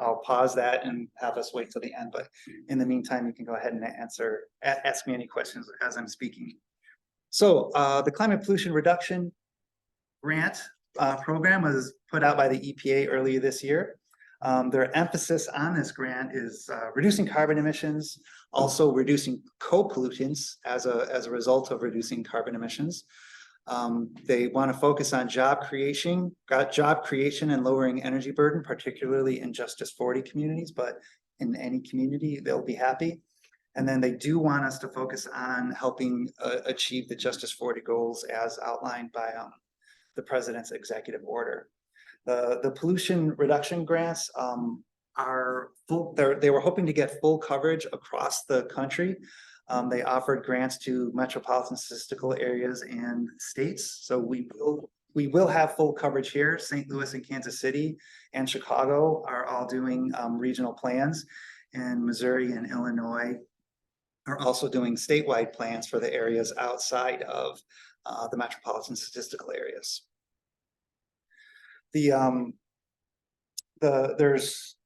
I'll pause that and have us wait till the end, but in the meantime, you can go ahead and ask me any questions as I'm speaking. So the climate pollution reduction grant program was put out by the EPA earlier this year. Their emphasis on this grant is reducing carbon emissions, also reducing co-pollutants as a result of reducing carbon emissions. They want to focus on job creation and lowering energy burden, particularly in Justice 40 communities, but in any community, they'll be happy. And then they do want us to focus on helping achieve the Justice 40 goals as outlined by the president's executive order. The pollution reduction grants are full. They were hoping to get full coverage across the country. They offered grants to metropolitan statistical areas and states. So we will have full coverage here. St. Louis and Kansas City and Chicago are all doing regional plans, and Missouri and Illinois are also doing statewide plans for the areas outside of the metropolitan statistical areas. There's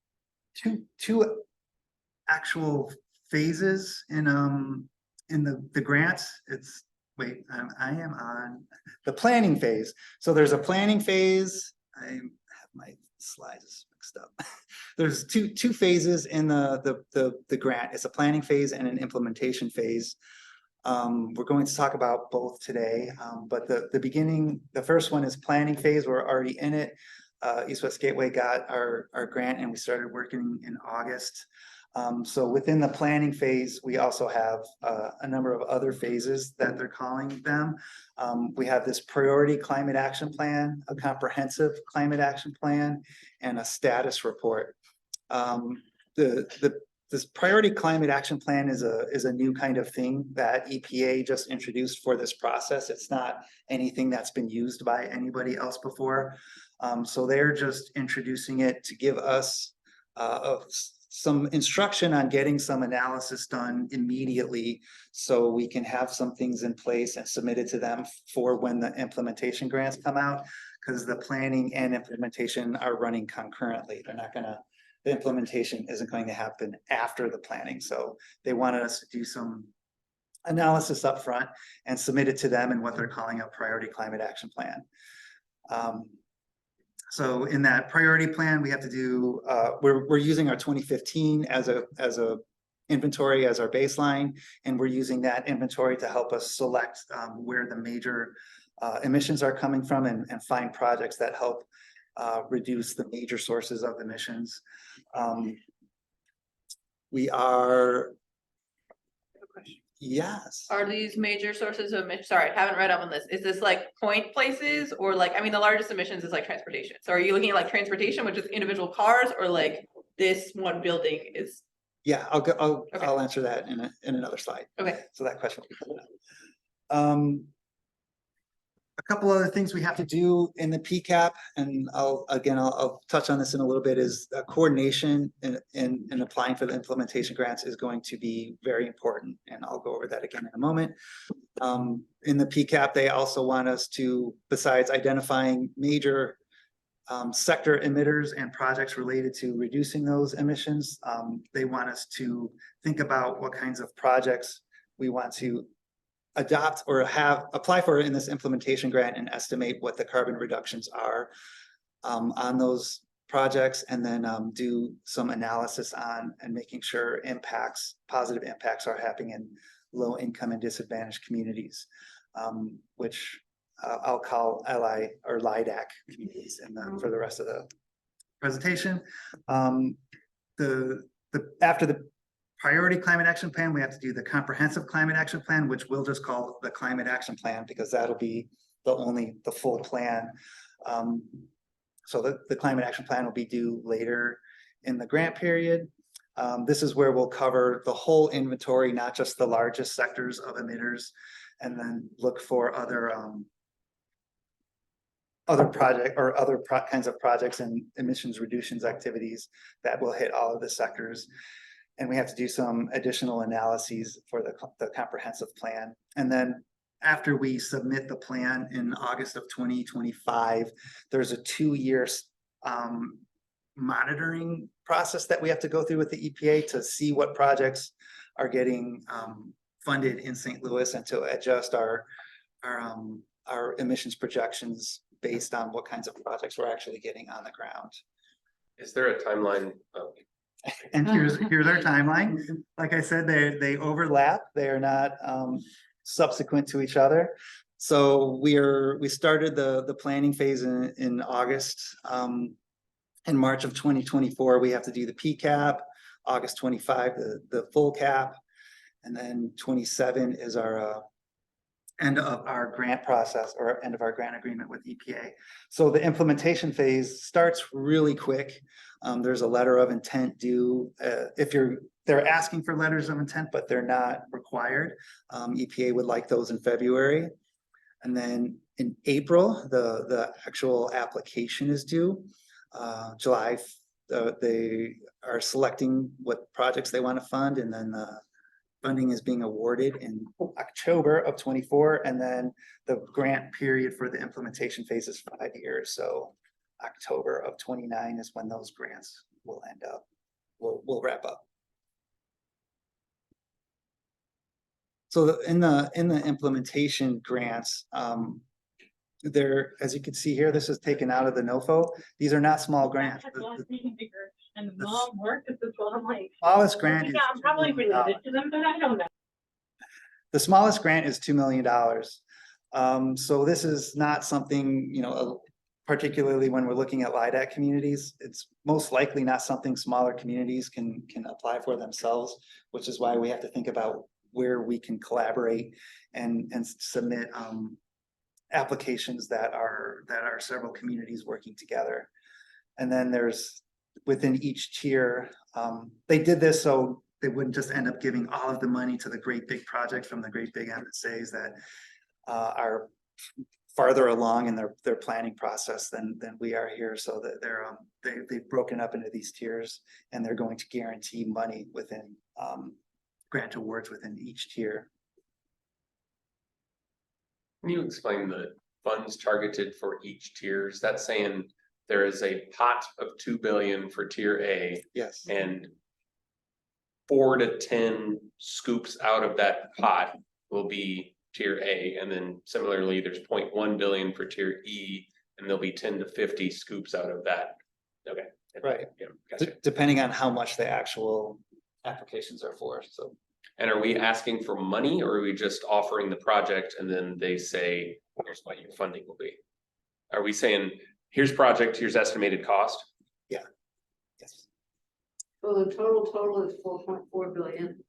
two actual phases in the grants. I am on the planning phase. So there's a planning phase. I have my slides mixed up. There's two phases in the grant. It's a planning phase and an implementation phase. We're going to talk about both today, but the first one is planning phase. We're already in it. East West Gateway got our grant and we started working in August. So within the planning phase, we also have a number of other phases that they're calling them. We have this priority climate action plan, a comprehensive climate action plan, and a status report. This priority climate action plan is a new kind of thing that EPA just introduced for this process. It's not anything that's been used by anybody else before. So they're just introducing it to give us some instruction on getting some analysis done immediately so we can have some things in place and submitted to them for when the implementation grants come out, because the planning and implementation are running concurrently. The implementation isn't going to happen after the planning. So they wanted us to do some analysis up front and submit it to them in what they're calling a priority climate action plan. So in that priority plan, we have to do, we're using our 2015 as a inventory as our baseline, and we're using that inventory to help us select where the major emissions are coming from and find projects that help reduce the major sources of emissions. We are, yes. Are these major sources of emissions? Sorry, I haven't read up on this. Is this like point places or like, I mean, the largest emissions is like transportation. So are you looking at like transportation, which is individual cars, or like this one building is? Yeah, I'll answer that in another slide. Okay. So that question will be coming up. A couple other things we have to do in the PCAP, and I'll touch on this in a little bit, is coordination in applying for the implementation grants is going to be very important, and I'll go over that again in a moment. In the PCAP, they also want us to, besides identifying major sector emitters and projects related to reducing those emissions, they want us to think about what kinds of projects we want to adopt or apply for in this implementation grant and estimate what the carbon reductions are on those projects, and then do some analysis on and making sure positive impacts are happening in low income and disadvantaged communities, which I'll call LI or LIDAC communities for the rest of the presentation. After the priority climate action plan, we have to do the comprehensive climate action plan, which we'll just call the climate action plan because that'll be the full plan. So the climate action plan will be due later in the grant period. This is where we'll cover the whole inventory, not just the largest sectors of emitters, and then look for other kinds of projects and emissions reductions activities that will hit all of the sectors. And we have to do some additional analyses for the comprehensive plan. And then after we submit the plan in August of 2025, there's a 2-year monitoring process that we have to go through with the EPA to see what projects are getting funded in St. Louis and to adjust our emissions projections based on what kinds of projects we're actually getting on the ground. Is there a timeline? And here's our timeline. Like I said, they overlap. They are not subsequent to each other. So we started the planning phase in August. In March of 2024, we have to do the PCAP. August 25, the full cap, and then 27 is our end of our grant process or end of our grant agreement with EPA. So the implementation phase starts really quick. There's a letter of intent due they're asking for letters of intent, but they're not required. EPA would like those in February. And then in April, the actual application is due. July, they are selecting what projects they want to fund, and then the funding is being awarded in October of 24, and then the grant period for the implementation phase is 5 years. So October of 29 is when those grants will end up. We'll wrap up. So in the implementation grants, there, as you can see here, this is taken out of the NOFO. These are not small grants. And the mom worked at this one, I'm like, Smallest grant is yeah, I'm probably $2 million. related to them, but I don't know. The smallest grant is $2 million. So this is not something, particularly when we're looking at LIDAC communities, it's most likely not something smaller communities can apply for themselves, which is why we have to think about where we can collaborate and submit applications that are several communities working together. And then there's within each tier, they did this so they wouldn't just end up giving all of the money to the great big projects from the great big MSAs that are farther along in their planning process than we are here. So that they've broken up into these tiers, and they're going to guarantee money within grant awards within each tier. Can you explain the funds targeted for each tier? Is that saying there is a pot of 2 billion for tier A Yes. and 4 to 10 scoops out of that pot will be tier A, and then similarly there's 0.1 billion for tier E, and there'll be 10 to 50 scoops out of that. Okay. Right. Yeah, gotcha. Depending on how much the actual applications are for. So And are we asking for money, or are we just offering the project and then they say, here's what your funding will be? Are we saying, here's project, here's estimated cost? yes. So the total is 4.4 billion.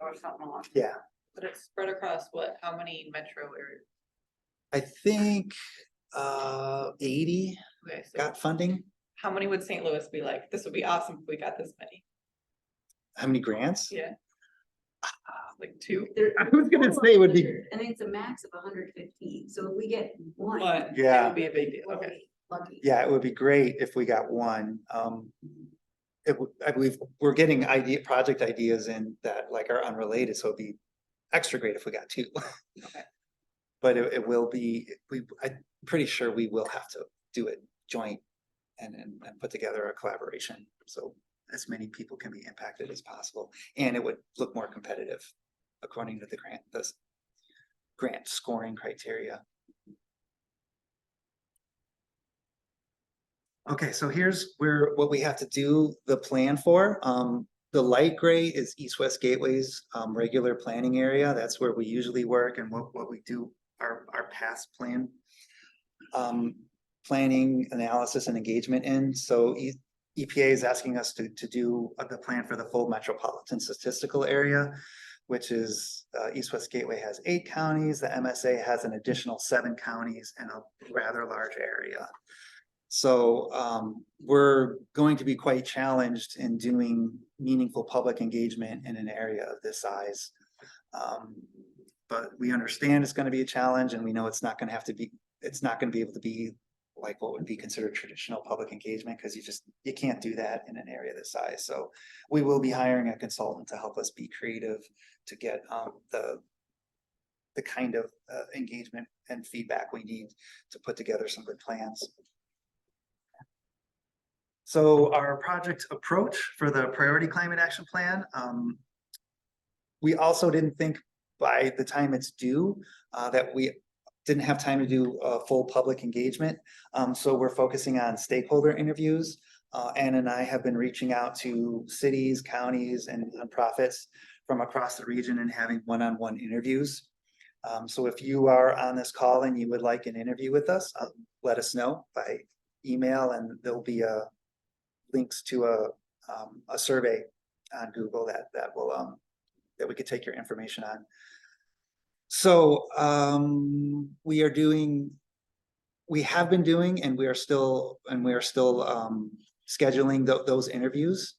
Or something like. Yeah. But it's spread across what, how many metro areas? I think 80 Okay, so got funding. how many would St. Louis be like? This would be awesome if we got this many. How many grants? Yeah. Like 2. I was gonna say it would be, I think it's a max of 115, so if we get one. One. Yeah. It would be a big deal. we'll Okay. be Lucky. yeah, it would be great if we got one. I believe we're getting project ideas in that like are unrelated, so it'd be extra great if we got 2. Okay. But it will be, I'm pretty sure we will have to do it joint and put together a collaboration. So as many people can be impacted as possible, and it would look more competitive according to the grant scoring criteria. Okay, so here's what we have to do the plan for. The light gray is East-West Gateway's regular planning area. That's where we usually work and what we do our past plan. Planning, analysis, and engagement in. So EPA is asking us to do the plan for the full metropolitan statistical area, which is East-West Gateway has 8 counties. The MSA has an additional 7 counties and a rather large area. So we're going to be quite challenged in doing meaningful public engagement in an area of this size. But we understand it's going to be a challenge, and we know it's not going to be able to be like what would be considered traditional public engagement, because you can't do that in an area this size. So we will be hiring a consultant to help us be creative to get the kind of engagement and feedback we need to put together some good plans. So our project approach for the priority climate action plan, we also didn't think by the time it's due, that we didn't have time to do a full public engagement. So we're focusing on stakeholder interviews. Ann and I have been reaching out to cities, counties, and nonprofits from across the region and having one-on-one interviews. So if you are on this call and you would like an interview with us, let us know by email, and there'll be links to a survey on Google that will that we could take your information on. So we have been doing, and we are still scheduling those interviews.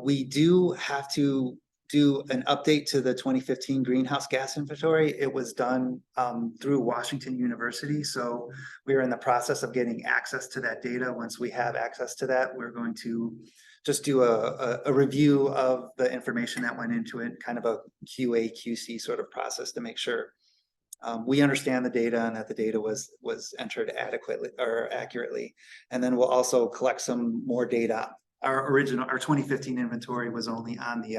We do have to do an update to the 2015 greenhouse gas inventory. It was done through Washington University. So we are in the process of getting access to that data. Once we have access to that, we're going to just do a review of the information that went into it, kind of a QA, QC sort of process to make sure we understand the data and that the data was entered adequately or accurately. And then we'll also collect some more data. Our 2015 inventory was only on the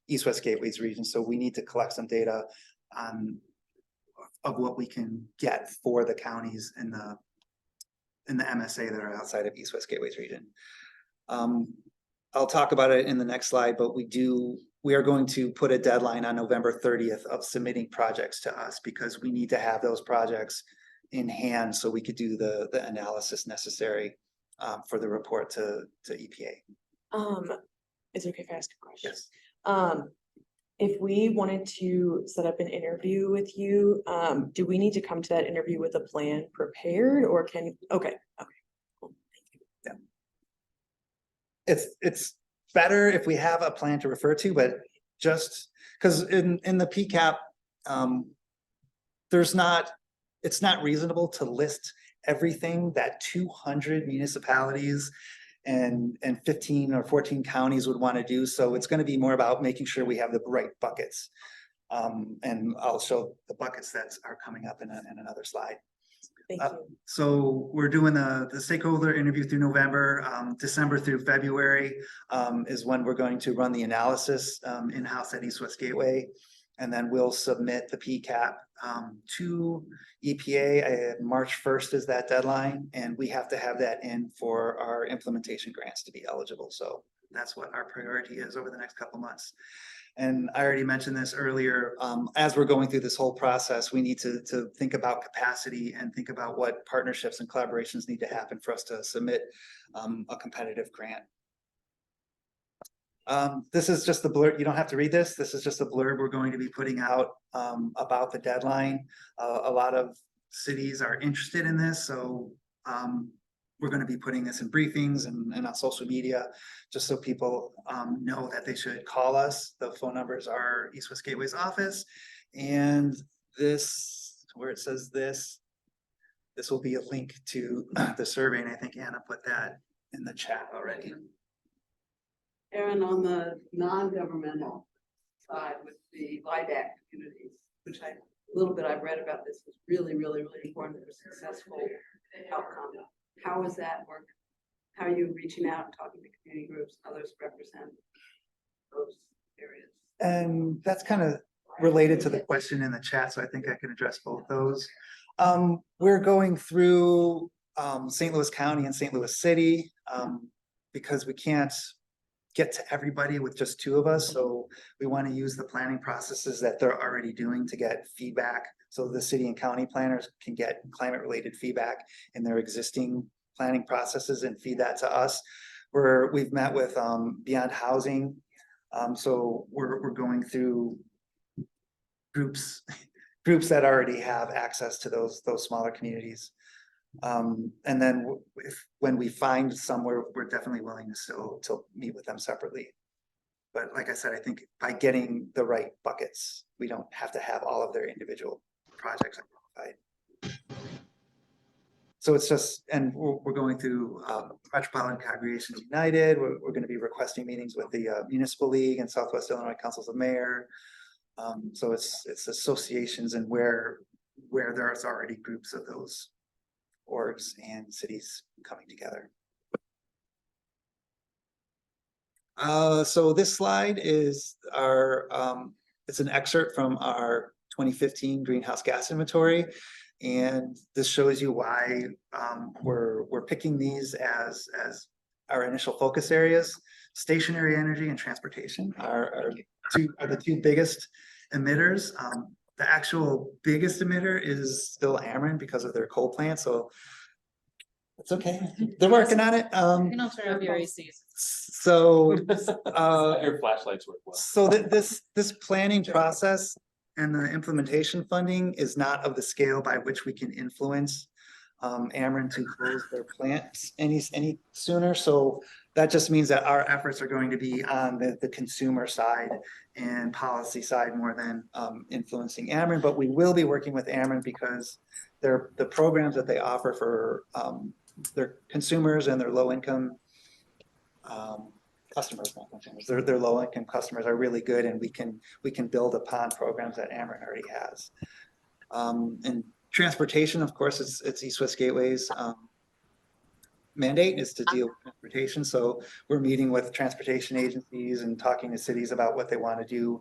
East-West Gateways region, so we need to collect some data of what we can get for the counties in the MSA that are outside of East-West Gateways region. I'll talk about it in the next slide, but we are going to put a deadline on November 30th of submitting projects to us, because we need to have those projects in hand so we could do the analysis necessary for the report to EPA. Is it okay if I ask a question? Yes. If we wanted to set up an interview with you, do we need to come to that interview with a plan prepared, or okay, cool. Thank you. It's better if we have a plan to refer to, but just because in the PCAP, it's not reasonable to list everything that 200 municipalities and 15 or 14 counties would want to do. So it's going to be more about making sure we have the right buckets. And I'll show the buckets that are coming up in another slide. Thank you. So we're doing the stakeholder interview through November. December through February is when we're going to run the analysis in-house at East-West Gateway. And then we'll submit the PCAP to EPA. March 1st is that deadline, and we have to have that in for our implementation grants to be eligible. So that's what our priority is over the next couple months. And I already mentioned this earlier, as we're going through this whole process, we need to think about capacity and think about what partnerships and collaborations need to happen for us to submit a competitive grant. This is just the blurb. You don't have to read this. This is just a blurb we're going to be putting out about the deadline. A lot of cities are interested in this, so we're going to be putting this in briefings and on social media, just so people know that they should call us. The phone numbers are East-West Gateway's office, and this, where it says this will be a link to the survey, and I think Anna put that in the chat already. Aaron, on the non-governmental side with the LIDAC communities, which a little bit I've read about, this is really, really, really important for successful outcome. How is that work? How are you reaching out and talking to community groups, others represent those areas? And that's kind of related to the question in the chat, so I think I can address both those. We're going through St. Louis County and St. Louis City because we can't get to everybody with just two of us. So we want to use the planning processes that they're already doing to get feedback. So the city and county planners can get climate related feedback in their existing planning processes and feed that to us. We've met with Beyond Housing. So we're going through groups that already have access to those smaller communities. And then when we find somewhere, we're definitely willing to still meet with them separately. But like I said, I think by getting the right buckets, we don't have to have all of their individual projects identified. So it's just, and we're going through Metropolitan Congregations United. We're going to be requesting meetings with the Municipal League and Southwest Illinois Councils of Mayor. So it's associations and where there's already groups of those orgs and cities coming together. So this slide is our, it's an excerpt from our 2015 greenhouse gas inventory. And this shows you why we're picking these as our initial focus areas. Stationary energy and transportation are the two biggest emitters. The actual biggest emitter is still Ameren because of their coal plant, so it's okay. They're working on it. And I'll turn off your ACs. So Your flashlights work well. so that this planning process and the implementation funding is not of the scale by which we can influence Ameren to close their plants any sooner. So that just means that our efforts are going to be on the consumer side and policy side more than influencing Ameren. But we will be working with Ameren because the programs that they offer for their consumers and their low income customers, not consumers, their low income customers are really good, and we can build upon programs that Ameren already has. And transportation, of course, it's East West Gateway's mandate is to deal with transportation. So we're meeting with transportation agencies and talking to cities about what they want to do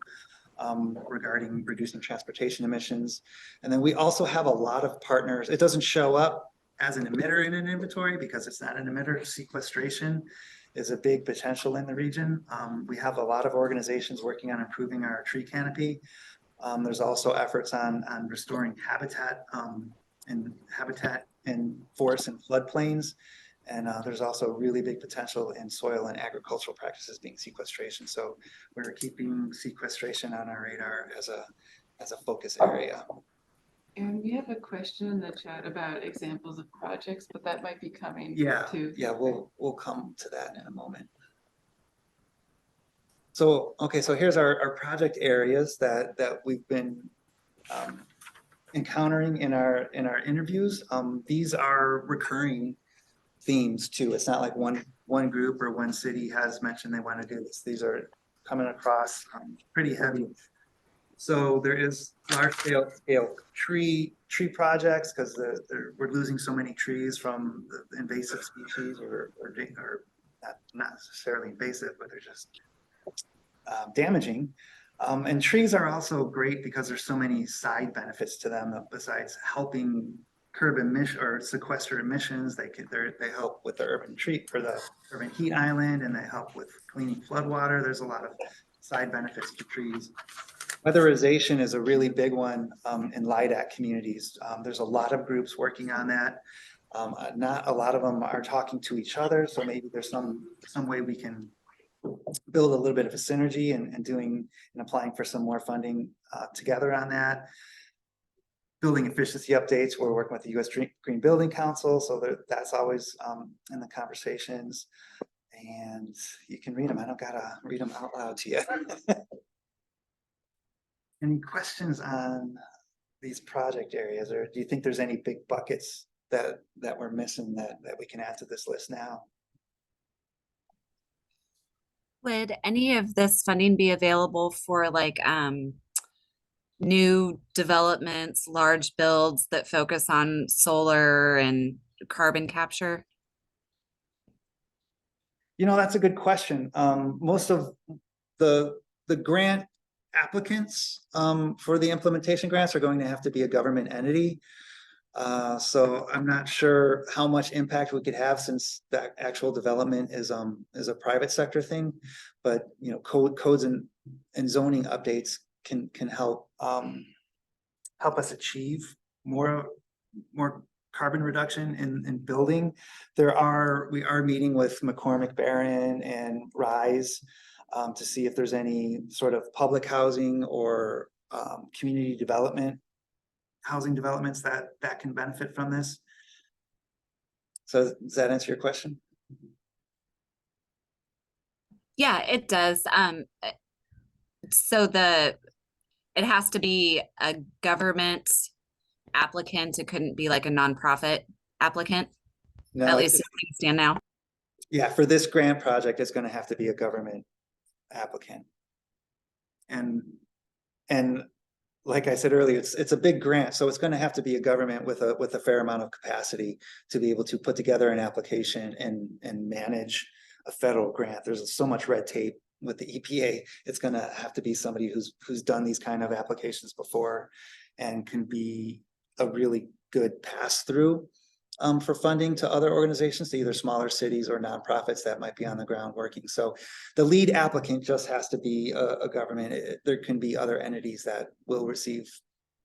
regarding reducing transportation emissions. And then we also have a lot of partners. It doesn't show up as an emitter in an inventory because it's not an emitter. Sequestration is a big potential in the region. We have a lot of organizations working on improving our tree canopy. There's also efforts on restoring habitat in forests and floodplains. And there's also really big potential in soil and agricultural practices being sequestration. So we're keeping sequestration on our radar as a focus area. And we have a question in the chat about examples of projects, but that might be coming Yeah, too. yeah, we'll come to that in a moment. So, okay, so here's our project areas that we've been encountering in our interviews. These are recurring themes too. It's not like one group or one city has mentioned they want to do this. These are coming across pretty heavy. So there is large scale tree projects because we're losing so many trees from the invasive species or not necessarily invasive, but they're just damaging. And trees are also great because there's so many side benefits to them besides helping curb emission or sequester emissions. They help with the urban heat island, and they help with cleaning floodwater. There's a lot of side benefits to trees. Weatherization is a really big one in LIDAC communities. There's a lot of groups working on that. Not a lot of them are talking to each other, so maybe there's some way we can build a little bit of a synergy and applying for some more funding together on that. Building efficiency updates, we're working with the U.S. Green Building Council, so that's always in the conversations. And you can read them. I don't gotta read them out loud to you. Any questions on these project areas, or do you think there's any big buckets that we're missing that we can add to this list now? Would any of this funding be available for like new developments, large builds that focus on solar and carbon capture? You know, that's a good question. Most of the grant applicants for the implementation grants are going to have to be a government entity. So I'm not sure how much impact we could have since that actual development is a private sector thing. But you know, codes and zoning updates can help us achieve more carbon reduction in building. We are meeting with McCormick Barron and RISE to see if there's any sort of public housing or community development housing developments that can benefit from this. So does that answer your question? Yeah, it does. So it has to be a government applicant. It couldn't be like a nonprofit applicant, No, at least as things stand now. yeah, for this grant project, it's going to have to be a government applicant. And like I said earlier, it's a big grant, so it's going to have to be a government with a fair amount of capacity to be able to put together an application and manage a federal grant. There's so much red tape with the EPA. It's gonna have to be somebody who's done these kind of applications before and can be a really good pass-through for funding to other organizations, to either smaller cities or nonprofits that might be on the ground working. So the lead applicant just has to be a government. There can be other entities that will receive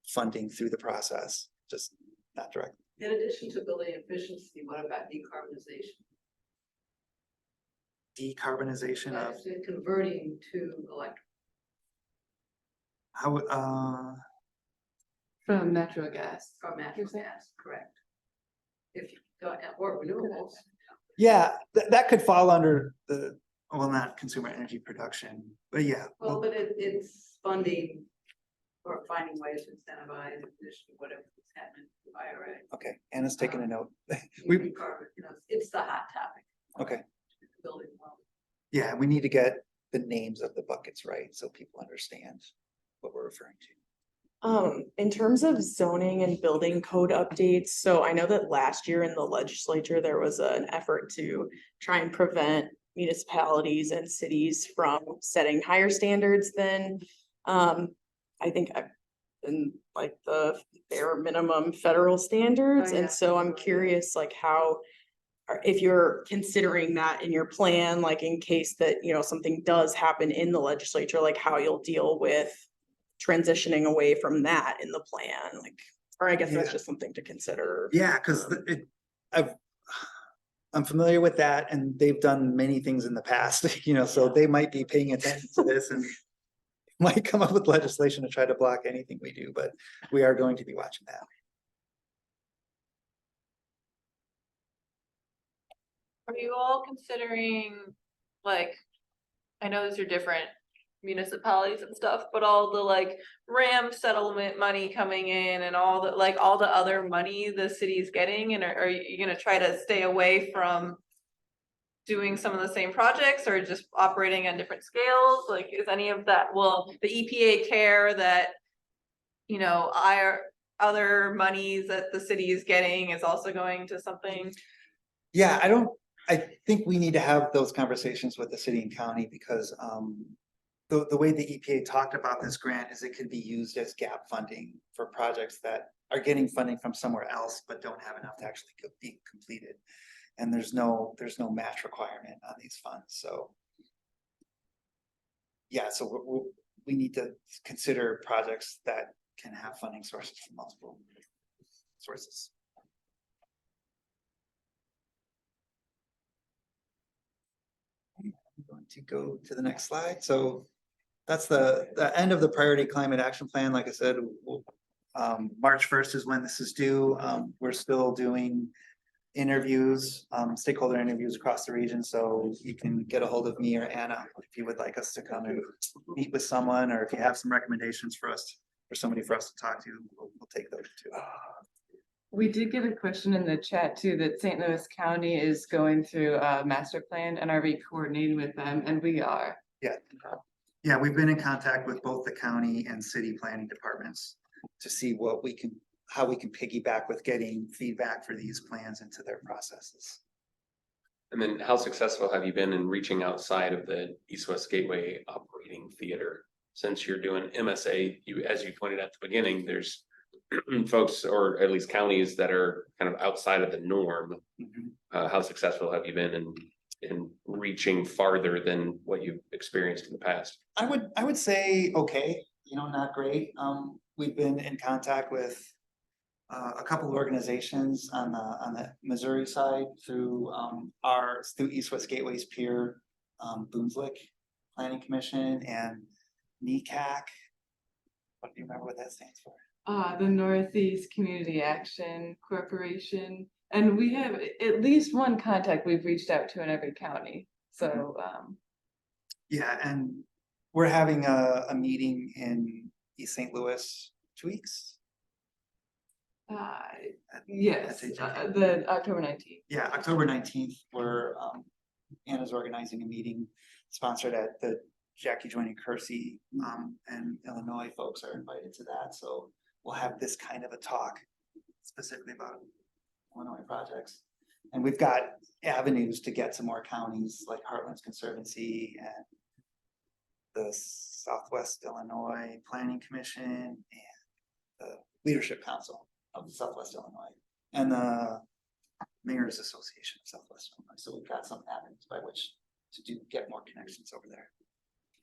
funding through the process, just not directly. In addition to building efficiency, what about decarbonization? Decarbonization of Actually converting to electric. how, From natural gas. From natural gas, correct. If you go, or renewables. yeah, that could fall under the, well, not consumer energy production, but yeah. Well, but it's funding or finding ways to incentivize in addition to whatever is happening with IRA. Okay, Anna's taking a note. We- Decarbon, it's the hot topic. Okay, Building well. yeah, we need to get the names of the buckets right so people understand what we're referring to. In terms of zoning and building code updates, so I know that last year in the legislature, there was an effort to try and prevent municipalities and cities from setting higher standards than, I think, in like the bare minimum federal standards. Oh, yeah. And so I'm curious, like how, or if you're considering that in your plan, like in case that, you know, something does happen in the legislature, like how you'll deal with transitioning away from that in the plan, like, or I guess that's Yeah. just something to consider. Yeah, because I'm familiar with that and they've done many things in the past, you know, so they might be paying attention to this and might come up with legislation to try to block anything we do, but we are going to be watching that. Are you all considering, like, I know those are different municipalities and stuff, but all the like RAM settlement money coming in and all the, like, all the other money the city's getting, and are you gonna try to stay away from doing some of the same projects or just operating on different scales? Like, is any of that, will the EPA care that, you know, other monies that the city is getting is also going to something? Yeah, I think we need to have those conversations with the city and county because the way the EPA talked about this grant is it could be used as gap funding for projects that are getting funding from somewhere else but don't have enough to actually be completed. And there's no match requirement on these funds, so. Yeah, so we need to consider projects that can have funding sources from multiple sources. I'm going to go to the next slide. So that's the end of the priority climate action plan. Like I said, March 1st is when this is due. We're still doing interviews, stakeholder interviews across the region. So you can get a hold of me or Anna if you would like us to come and meet with someone, or if you have some recommendations for us, for somebody for us to talk to, we'll take those too. We did get a question in the chat too, that St. Louis County is going through a master plan and are we coordinating with them? And we are. Yeah. Yeah, we've been in contact with both the county and city planning departments to see what we can, how we can piggyback with getting feedback for these plans into their processes. And then how successful have you been in reaching outside of the East-West Gateway operating theater? Since you're doing MSA, as you pointed out at the beginning, there's folks, or at least counties, that are kind of outside of the norm. How successful have you been in reaching farther than what you've experienced in the past? I would say, okay, you know, not great. We've been in contact with a couple of organizations on the Missouri side through through East-West Gateway's peer, Boonslick Planning Commission and NECAC. What do you remember what that stands for? The Northeast Community Action Corporation. And we have at least one contact we've reached out to in every county. So, Yeah, and we're having a meeting in East St. Louis 2 weeks. yes, HHA. the October 19th. Yeah, October 19th, where Anna's organizing a meeting sponsored at the Jackie Joining Kersey, and Illinois folks are invited to that. So we'll have this kind of a talk specifically about Illinois projects. And we've got avenues to get to more counties like Heartlands Conservancy and the Southwest Illinois Planning Commission and the Leadership Council of Southwest Illinois and the Mayor's Association of Southwest Illinois. So we've got some avenues by which to get more connections over there.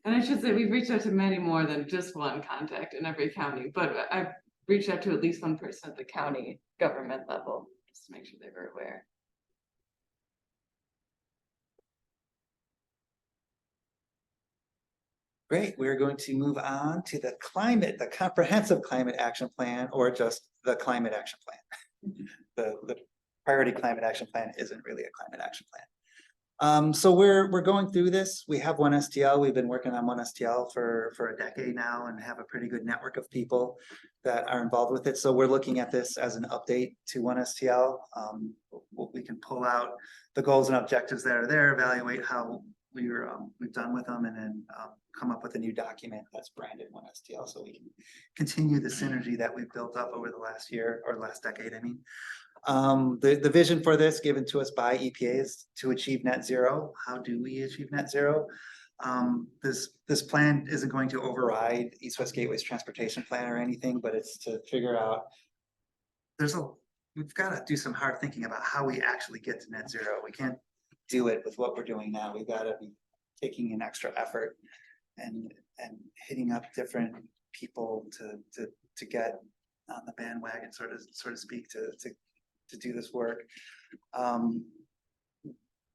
And I should say, we've reached out to many more than just one contact in every county, but I've reached out to at least one person at the county government level, just to make sure they were aware. Great, we're going to move on to the comprehensive climate action plan, or just the climate action plan. The priority climate action plan isn't really a climate action plan. So we're going through this. We have one STL. We've been working on one STL for a decade now and have a pretty good network of people that are involved with it. So we're looking at this as an update to one STL. We can pull out the goals and objectives that are there, evaluate how we've done with them, and then come up with a new document that's branded one STL, so we can continue the synergy that we've built up over the last year or last decade. I mean, the vision for this given to us by EPA is to achieve net zero. How do we achieve net zero? This plan isn't going to override East West Gateway's transportation plan or anything, but it's to figure out we've got to do some hard thinking about how we actually get to net zero. We can't do it with what we're doing now. We've got to be taking an extra effort and hitting up different people to get on the bandwagon, so to speak, to do this work.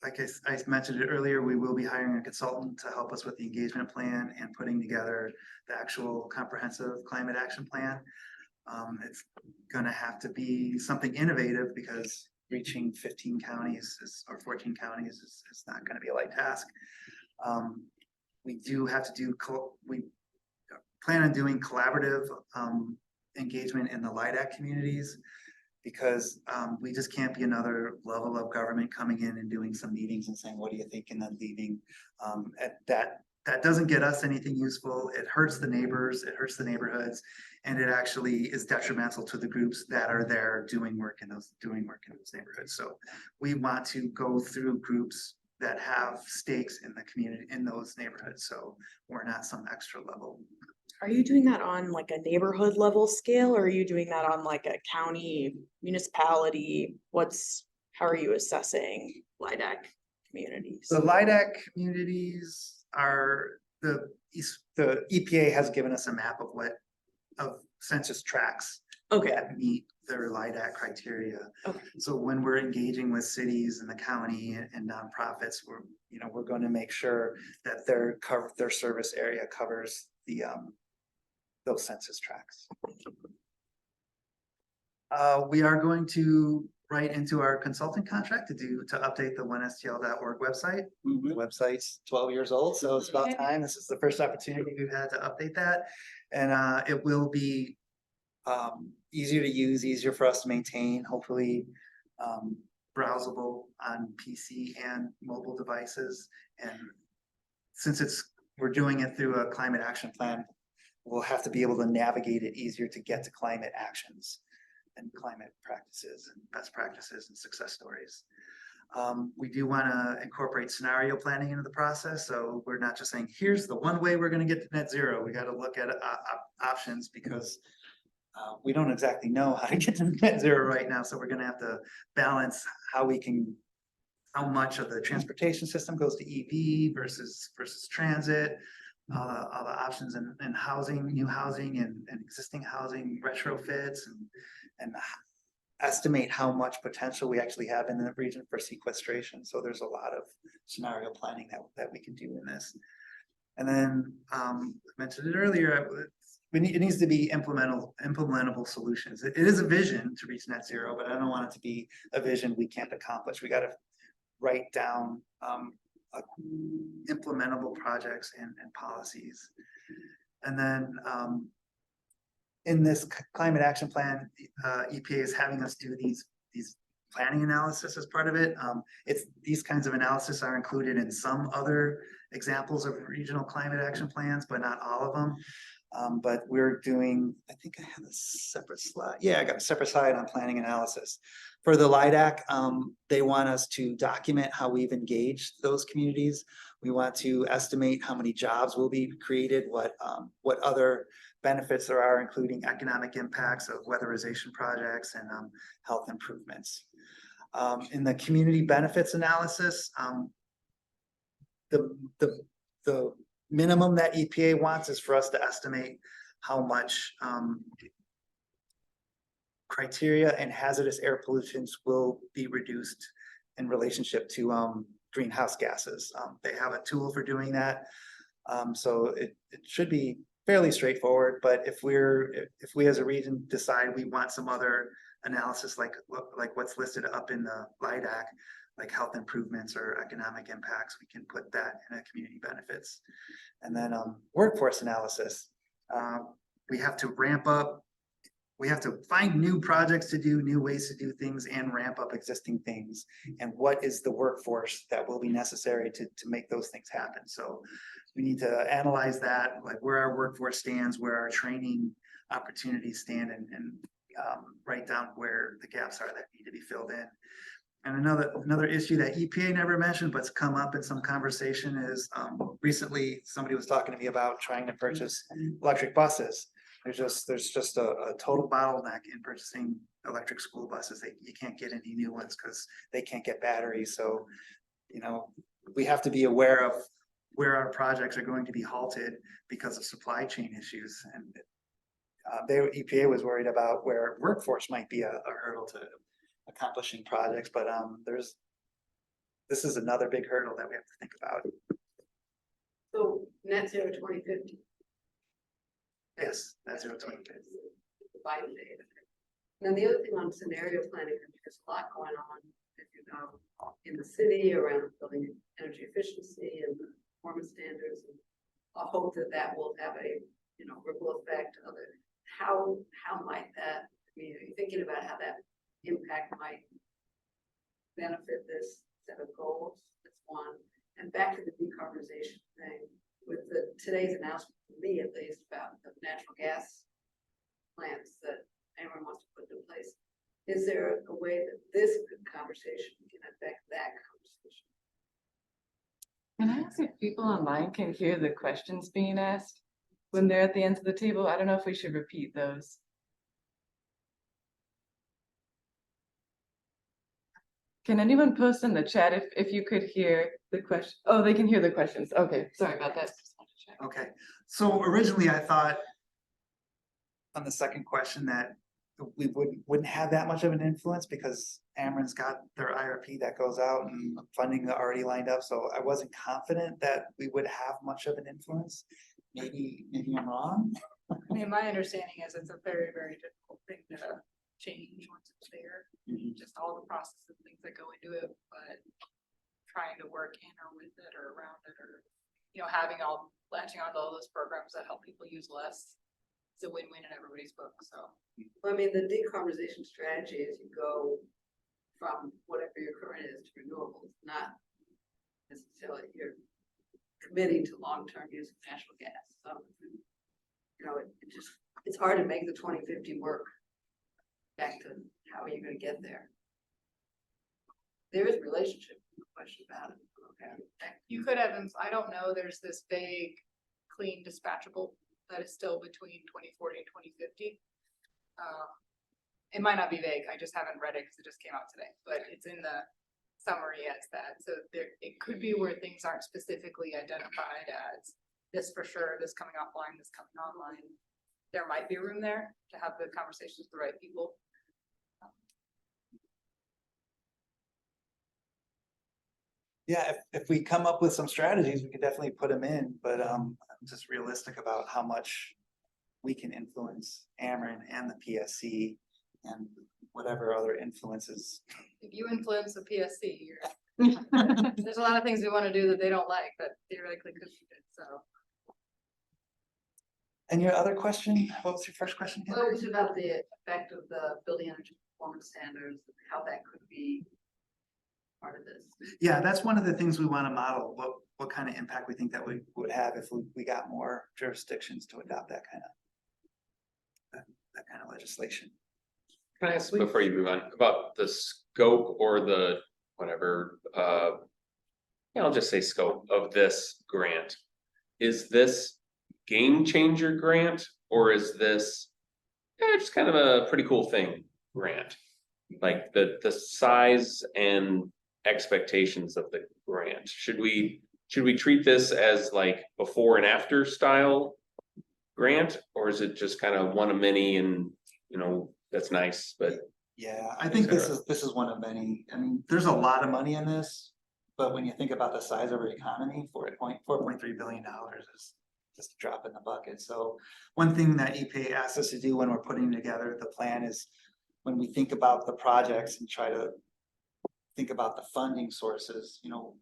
Like I mentioned it earlier, we will be hiring a consultant to help us with the engagement plan and putting together the actual comprehensive climate action plan. It's going to have to be something innovative because reaching 15 counties or 14 counties is not going to be a light task. We do have to we plan on doing collaborative engagement in the LIDAC communities, because we just can't be another level of government coming in and doing some meetings and saying, what do you think? And then leaving. That doesn't get us anything useful. It hurts the neighbors, it hurts the neighborhoods, and it actually is detrimental to the groups that are there doing work in those neighborhoods. So we want to go through groups that have stakes in the community in those neighborhoods. So we're not some extra level. Are you doing that on like a neighborhood level scale, or are you doing that on like a county municipality? How are you assessing LIDAC communities? The LIDAC communities are the EPA has given us a map of census tracts that meet their LIDAC criteria. Okay. So when we're engaging with cities and the county and nonprofits, we're going to make sure that their service area covers those census tracts. We are going to write into our consulting contract to update the 1STL.org website. The website's 12 years old, so it's about time. This is the first opportunity we've had to update that, and it will be easier to use, easier for us to maintain, hopefully browsable on PC and mobile devices. And since we're doing it through a climate action plan, we'll have to be able to navigate it easier to get to climate actions and climate practices and best practices and success stories. We do want to incorporate scenario planning into the process. So we're not just saying, here's the one way we're going to get to net zero. We got to look at options, because we don't exactly know how to get to net zero right now. So we're going to have to balance how much of the transportation system goes to EV versus transit, all the options in housing, new housing and existing housing retrofits, and estimate how much potential we actually have in the region for sequestration. So there's a lot of scenario planning that we can do in this. And then I mentioned it earlier, it needs to be implementable solutions. It is a vision to reach net zero, but I don't want it to be a vision we can't accomplish. We got to write down implementable projects and policies. And then in this climate action plan, EPA is having us do these planning analysis as part of it. These kinds of analysis are included in some other examples of regional climate action plans, but not all of them. But we're doing, I think I have a separate slide. Yeah, I got a separate slide on planning analysis. For the LIDAC, they want us to document how we've engaged those communities. We want to estimate how many jobs will be created, what other benefits there are, including economic impacts of weatherization projects and health improvements. In the community benefits analysis, the minimum that EPA wants is for us to estimate how much criteria and hazardous air pollutants will be reduced in relationship to greenhouse gases. They have a tool for doing that. So it should be fairly straightforward, but if we as a region decide we want some other analysis like what's listed up in the LIDAC, like health improvements or economic impacts, we can put that in a community benefits. And then workforce analysis. We have to ramp up, we have to find new projects to do, new ways to do things, and ramp up existing things. And what is the workforce that will be necessary to make those things happen? So we need to analyze that, like where our workforce stands, where our training opportunities stand, and write down where the gaps are that need to be filled in. And another issue that EPA never mentioned, but's come up in some conversation is recently somebody was talking to me about trying to purchase electric buses. There's just a total bottleneck in purchasing electric school buses. You can't get any new ones because they can't get batteries. So, you know, we have to be aware of where our projects are going to be halted because of supply chain issues. And EPA was worried about where workforce might be a hurdle to accomplishing projects, but this is another big hurdle that we have to think about. So net zero 2050. Yes, that's zero 2050. Biden data. And then the other thing on scenario planning, there's a lot going on, as you know, in the city around building energy efficiency and performance standards. And I hope that that will have a ripple effect. How might that? I mean, are you thinking about how that impact might benefit this set of goals? That's one. And back to the decarbonization thing, with today's announcement, for me at least, about the natural gas plants that anyone wants to put in place. Is there a way that this conversation can affect that conversation? Can I ask if people online can hear the questions being asked when they're at the ends of the table? I don't know if we should repeat those. Can anyone post in the chat if you could hear the question? Oh, they can hear the questions. Okay, sorry about that. Just wanted to check. Okay, so originally I thought on the second question that we wouldn't have that much of an influence because Ameren's got their IRP that goes out and funding already lined up. So I wasn't confident that we would have much of an influence. Maybe I'm wrong. I mean, my understanding is it's a very, very difficult thing to change once it's there. Just all the processes and things that go into it, but trying to work in or with it or around it, or latching on to all those programs that help people use less. It's a win-win in everybody's book. So I mean, the decarbonization strategy is you go from whatever your current is to renewables, not necessarily you're committing to long-term use of natural gas. So, it's hard to make the 2050 work. Back to how are you going to get there? There is a relationship, no question about it. Okay. you could have, I don't know, there's this vague, clean dispatchable that is still between 2040 and 2050. It might not be vague, I just haven't read it because it just came out today, but it's in the summary as that. So it could be where things aren't specifically identified as this for sure, this coming offline, this coming online. There might be room there to have the conversations with the right people. Yeah, if we come up with some strategies, we could definitely put them in, but I'm just realistic about how much we can influence Ameren and the PSC and whatever other influences. If you influence the PSC, there's a lot of things we want to do that they don't like, that theoretically could be good, so. And your other question, what was your first question? Well, it was about the effect of the building energy performance standards, how that could be part of this. Yeah, that's one of the things we want to model, what kind of impact we think that we would have if we got more jurisdictions to adopt that kind of legislation. Can I ask before you move on about the scope or the whatever, yeah, I'll just say scope of this grant. Is this game changer grant or is this just kind of a pretty cool thing grant? Like the size and expectations of the grant, should we treat this as like before and after style grant, or is it just kind of one of many and, you know, that's nice, but Yeah, I think this is one of many. I mean, there's a lot of money in this. But when you think about the size of our economy, $4.3 billion is just a drop in the bucket. So one thing that EPA asks us to do when we're putting together the plan is when we think about the projects and try to think about the funding sources, you know,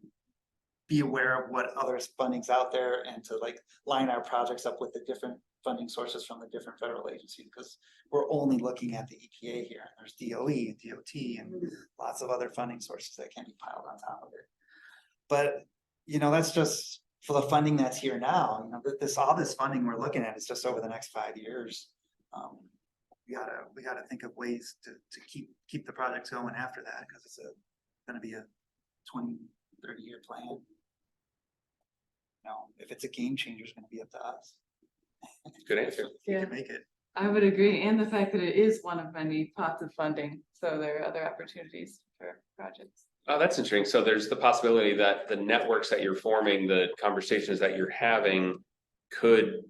be aware of what other funding's out there and to like line our projects up with the different funding sources from the different federal agencies, because we're only looking at the EPA here. There's DOE and DOT and lots of other funding sources that can be piled on top of it. But, you know, that's just for the funding that's here now. You know, all this funding we're looking at is just over the next 5 years. We gotta think of ways to keep the projects going after that, because it's gonna be a 20-30 year plan. You know, if it's a game changer, it's gonna be up to us. good answer. We Yeah. can make it. I would agree, and the fact that it is one of many pots of funding, so there are other opportunities for projects. Oh, that's interesting. So there's the possibility that the networks that you're forming, the conversations that you're having could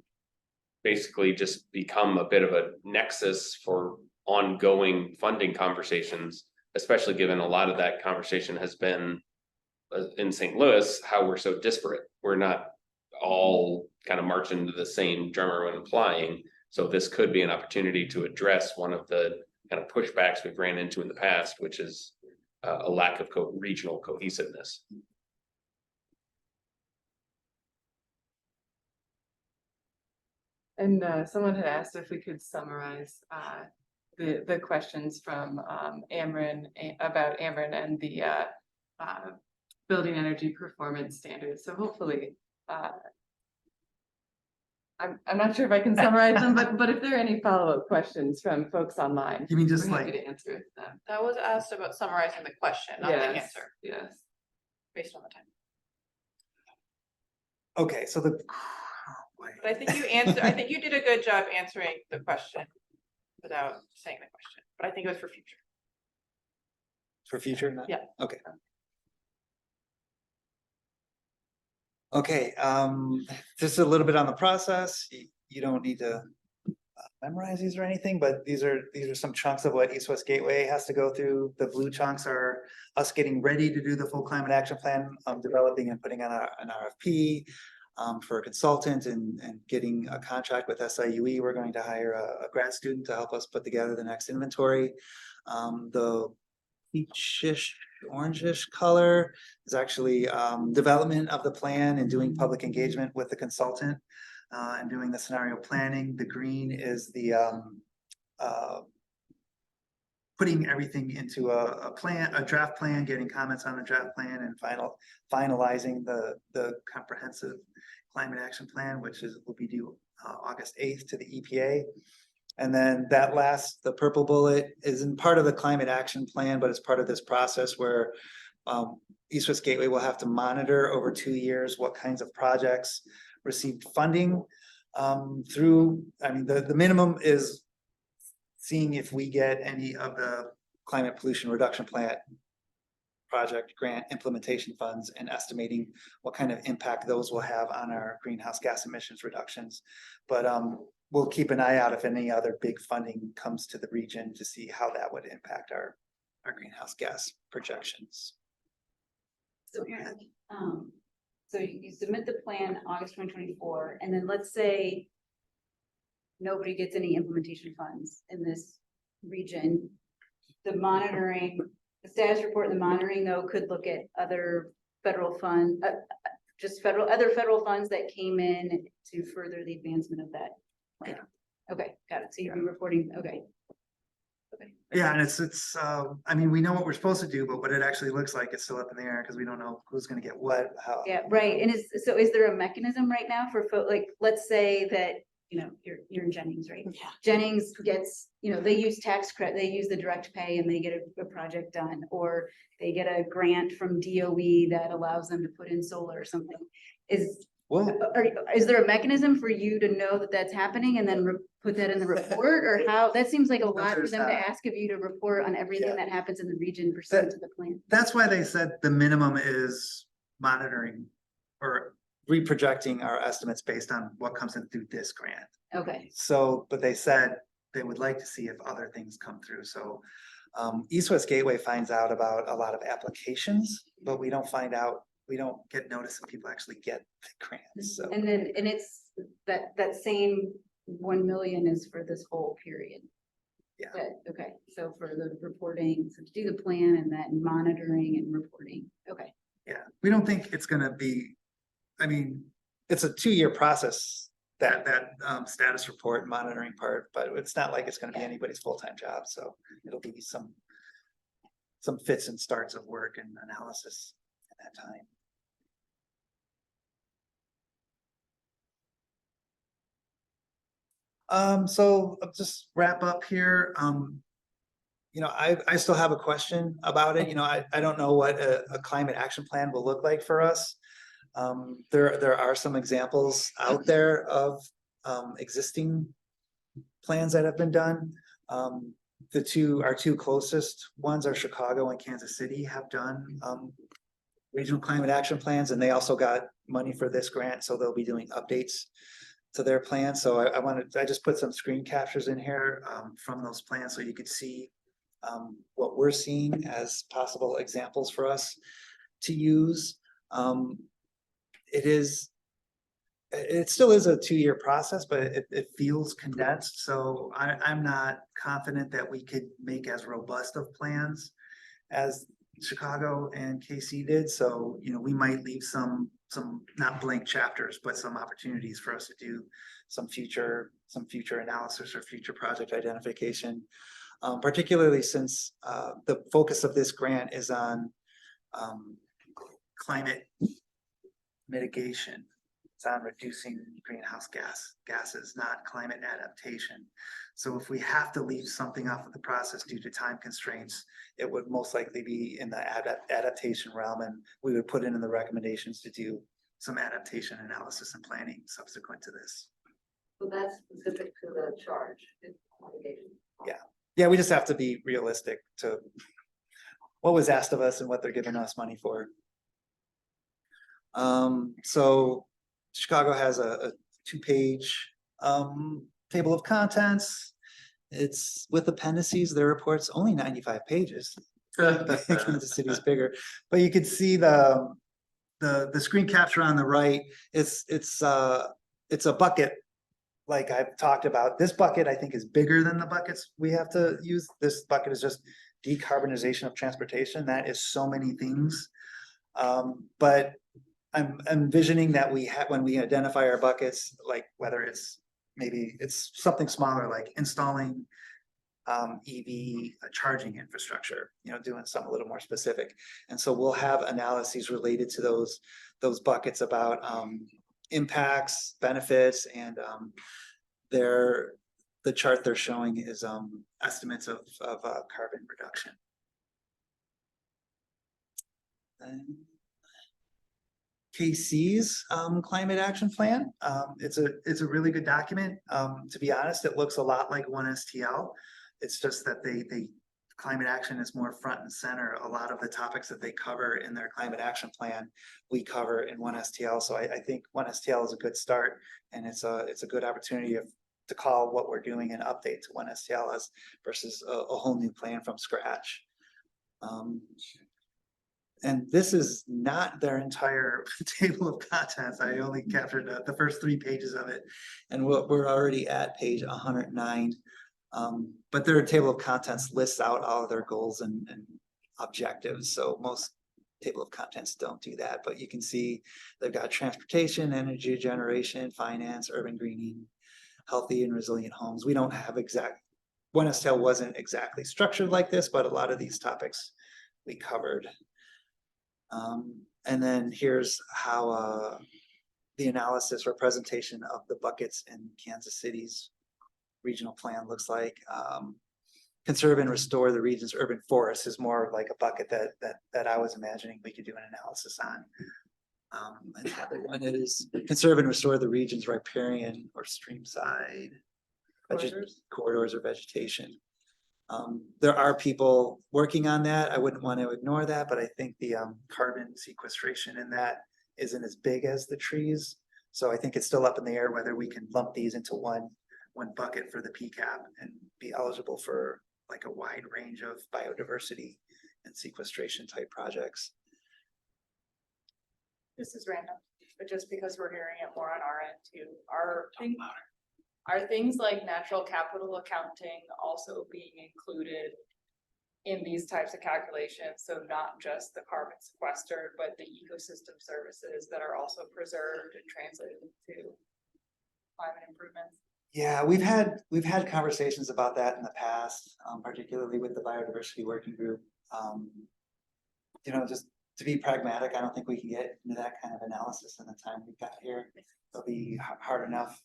basically just become a bit of a nexus for ongoing funding conversations, especially given a lot of that conversation has been in St. Louis, how we're so disparate. We're not all kind of marching to the same drummer when applying. So this could be an opportunity to address one of the kind of pushbacks we've ran into in the past, which is a lack of regional cohesiveness. And someone had asked if we could summarize the questions from Ameren about Ameren and the building energy performance standards. So hopefully, I'm not sure if I can summarize them, but if there are any follow-up questions from folks online, You mean we're just happy like, to answer them. That was asked about summarizing the question, not the Yes, answer, yes. based on the time. okay, so the. But I think you answered, I think you did a good job answering the question without saying the question, but I think it was for future. For future? Yeah. Okay. Okay, just a little bit on the process. You don't need to memorize these or anything, but these are some chunks of what East West Gateway has to go through. The blue chunks are us getting ready to do the full climate action plan, developing and putting on an RFP for a consultant and getting a contract with SIUE. We're going to hire a grad student to help us put together the next inventory. The peachish, orangish color is actually development of the plan and doing public engagement with the consultant and doing the scenario planning. The green is the putting everything into a draft plan, getting comments on the draft plan, and finalizing the comprehensive climate action plan, which will be due August 8th to the EPA. And then the purple bullet isn't part of the climate action plan, but it's part of this process where East West Gateway will have to monitor over 2 years what kinds of projects received funding the minimum is seeing if we get any of the climate pollution reduction plan project grant implementation funds and estimating what kind of impact those will have on our greenhouse gas emissions reductions. But we'll keep an eye out if any other big funding comes to the region to see how that would impact our greenhouse gas projections. So, so you submit the plan August 2024, and then let's say nobody gets any implementation funds in this region. The monitoring, the status report and the monitoring though could look at other federal fund, other federal funds that came in to further the advancement of that plan. Okay, got it. So you'll be reporting, okay. Okay. Yeah, and it's, I mean, we know what we're supposed to do, but what it actually looks like, it's still up in the air because we don't know who's gonna get what, how. Yeah, right, and is there a mechanism right now for, like, let's say that, you're in Jennings, right? Yeah. Jennings gets, they use tax credit, they use the direct pay and they get a project done, or they get a grant from DOE that allows them to put in solar or something. Well, Is there a mechanism for you to know that that's happening and then put that in the report, or how? That seems like a lot for there's them to not. ask of you to report on everything Yeah. that happens in the region pursuant to the plan. that's why they said the minimum is monitoring or reprojecting our estimates based on what comes in through this grant. Okay, So, but they said they would like to see if other things come through, so. East West Gateway finds out about a lot of applications, but we don't get notice if people actually get the grants, so. and it's that same 1 million is for this whole period. Yeah. Okay, so for the reporting, so to do the plan and then monitoring and reporting, okay. Yeah, we don't think it's gonna be, I mean, it's a 2-year process, that status report monitoring part, but it's not like it's gonna be anybody's full-time job, so it'll be some fits and starts of work and analysis at that time. So I'll just wrap up here. I still have a question about it. I don't know what a climate action plan will look like for us. There are some examples out there of existing plans that have been done. Our two closest ones are Chicago and Kansas City have done regional climate action plans, and they also got money for this grant, so they'll be doing updates to their plan. So I just put some screen captures in here from those plans so you could see what we're seeing as possible examples for us to use. It still is a 2-year process, but it feels condensed. So I'm not confident that we could make as robust of plans as Chicago and KC did. So, we might leave some not blank chapters, but some opportunities for us to do some future analysis or future project identification. Particularly since the focus of this grant is on climate mitigation. It's on reducing greenhouse gases, not climate adaptation. So if we have to leave something off of the process due to time constraints, it would most likely be in the adaptation realm, and we would put in the recommendations to do some adaptation analysis and planning subsequent to this. So that's specific to the charge. Yeah, we just have to be realistic to what was asked of us and what they're giving us money for. So Chicago has a 2-page table of contents. It's with appendices. Their report's only 95 pages. Kansas City is bigger, but you can see the screen capture on the right. It's a bucket. Like I've talked about, this bucket I think is bigger than the buckets we have to use. This bucket is just decarbonization of transportation. That is so many things. But I'm envisioning that when we identify our buckets, like whether maybe it's something smaller, like installing EV charging infrastructure, doing something a little more specific. And so we'll have analyses related to those buckets about impacts, benefits, and the chart they're showing is estimates of carbon reduction. And KC's climate action plan. It's a really good document. To be honest, it looks a lot like 1STL. It's just that climate action is more front and center. A lot of the topics that they cover in their climate action plan, we cover in 1STL. So I think 1STL is a good start, and it's a good opportunity to call what we're doing an update to 1STL versus a whole new plan from scratch. And this is not their entire table of contents. I only captured the first 3 pages of it, and we're already at page 109. But their table of contents lists out all of their goals and objectives. So most table of contents don't do that, but you can see they've got transportation, energy generation, finance, urban greening, healthy and resilient homes. We don't have exact Buenos Tales wasn't exactly structured like this, but a lot of these topics we covered. And then here's how the analysis or presentation of the buckets in Kansas City's regional plan looks like. Conserve and restore the region's urban forest is more like a bucket that I was imagining we could do an analysis on. And the other one is conserve and restore the region's riparian or streamside corridors or vegetation. There are people working on that. I wouldn't want to ignore that, but I think the carbon sequestration in that isn't as big as the trees. So I think it's still up in the air whether we can lump these into one bucket for the PCAP and be eligible for like a wide range of biodiversity and sequestration type projects. This is random, but just because we're hearing it more on our end too, are things like natural capital accounting also being included in these types of calculations? So not just the carbon sequestered, but the ecosystem services that are also preserved and translated to climate improvements? Yeah, we've had conversations about that in the past, particularly with the biodiversity working group. You know, just to be pragmatic, I don't think we can get into that kind of analysis in the time we've got here. It'll be hard enough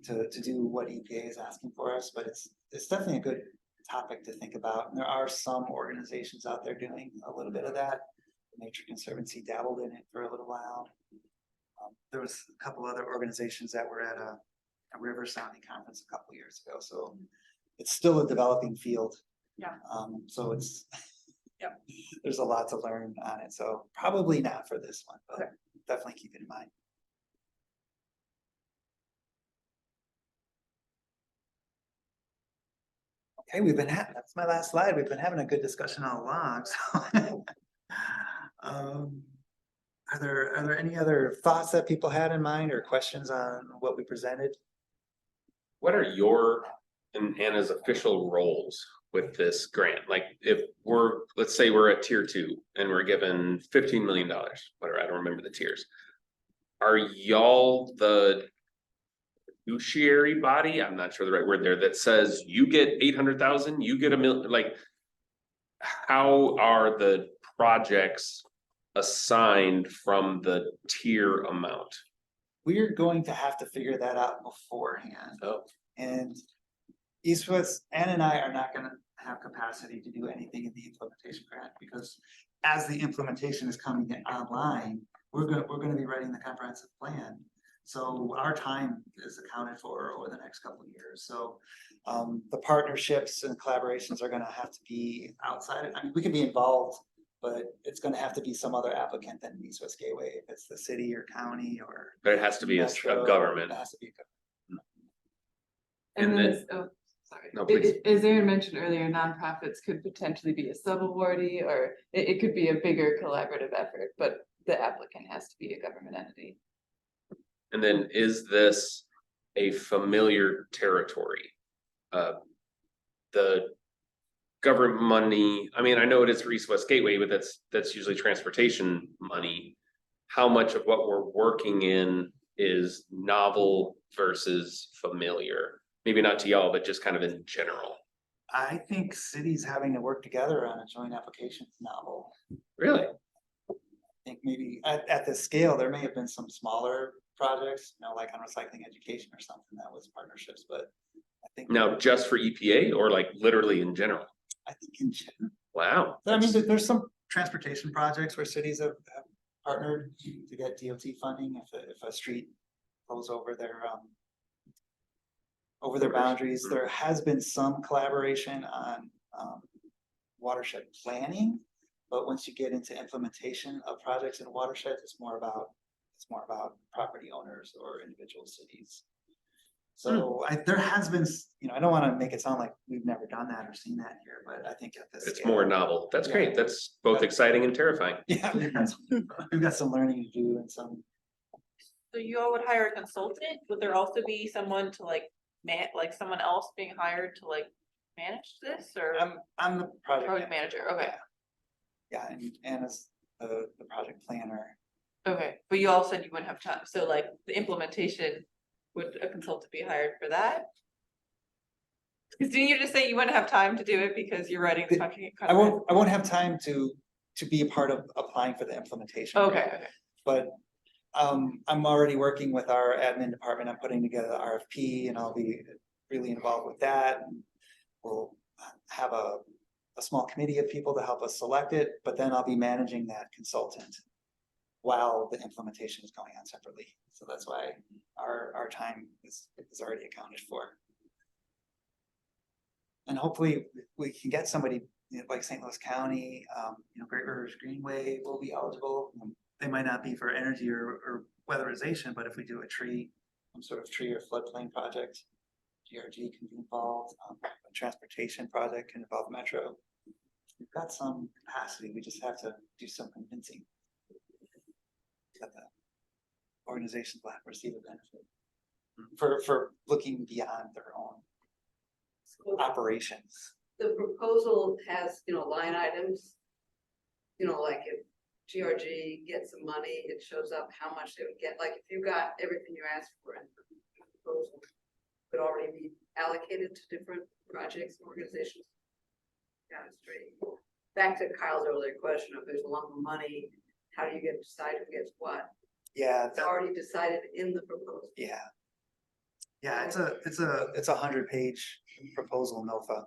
to do what EPA is asking for us, but it's definitely a good topic to think about. And there are some organizations out there doing a little bit of that. Nature Conservancy dabbled in it for a little while. There was a couple other organizations that were at a river sounding conference a couple years ago, so it's still a developing field. Yeah. So it's Yep. There's a lot to learn on it, so probably not for this one, but Okay. definitely keep it in mind. Okay, that's my last slide. We've been having a good discussion all along, so. Are there any other thoughts that people had in mind or questions on what we presented? What are your and Anna's official roles with this grant? Like if let's say we're at tier 2 and we're given $15 million, whatever, I don't remember the tiers. Are y'all the fiduciary body? I'm not sure the right word there, that says you get 800,000, you get $1 million, like how are the projects assigned from the tier amount? We're going to have to figure that out beforehand. Oh. And East West, Ann and I are not gonna have capacity to do anything in the implementation grant because as the implementation is coming online, we're gonna be writing the comprehensive plan. So our time is accounted for over the next couple of years. So the partnerships and collaborations are gonna have to be outside. I mean, we can be involved, but it's gonna have to be some other applicant than East West Gateway, if it's the city or county or. But it has to be a metro, government. It has to be a government. And And then, then- oh, sorry. No, please. As Aaron mentioned earlier, nonprofits could potentially be a sub-awardee, or it could be a bigger collaborative effort, but the applicant has to be a government entity. And then is this a familiar territory? The government money, I mean, I know it is for East West Gateway, but that's usually transportation money. How much of what we're working in is novel versus familiar? Maybe not to y'all, but just kind of in general. I think cities having to work together on a joint application is novel. Really? I think maybe at this scale, there may have been some smaller projects, you know, like on recycling education or something that was partnerships, but I think. Now, just for EPA or like literally in general? I think in general. Wow. I mean, there's some transportation projects where cities have partnered to get DOT funding if a street goes over their boundaries. There has been some collaboration on watershed planning, but once you get into implementation of projects in watersheds, it's more about property owners or individual cities. So there has been, you know, I don't want to make it sound like we've never done that or seen that here, but I think at this It's scale, more novel. That's Yeah. great. That's both exciting and terrifying. Yeah, we've got some learning to do and some. So you all would hire a consultant? Would there also be someone to like someone else being hired to like manage this or? I'm the Project manager, okay. Yeah, and Anna's the project planner. Okay, but you all said you wouldn't have time, so like the implementation, would a consultant be hired for that? Cause didn't you just say you wouldn't have time to do it because you're writing the I won't have time to be a part of applying for the implementation. Okay, okay. But I'm already working with our admin department. I'm putting together the RFP and I'll be really involved with that. And we'll have a small committee of people to help us select it, but then I'll be managing that consultant while the implementation is going on separately. So that's why our time is already accounted for. And hopefully we can get somebody, you know, like St. Louis County, you know, Great Rivers Greenway will be eligible. They might not be for energy or weatherization, but if we do a tree, some sort of tree or floodplain project, GRG can be involved. A transportation project can involve Metro. We've got some capacity. We just have to do some convincing that the organizations will receive a benefit for looking beyond their own operations. The proposal has, you know, line items. You know, like if GRG gets some money, it shows up how much they would get. Like if you got everything you asked for in the proposal, could already be allocated to different projects and organizations. Yeah, it's straight. Back to Kyle's earlier question, if there's a lump of money, how do you get to decide who gets what? Yeah, It's already decided in the proposal. yeah. Yeah, it's a 100-page proposal, NOFA,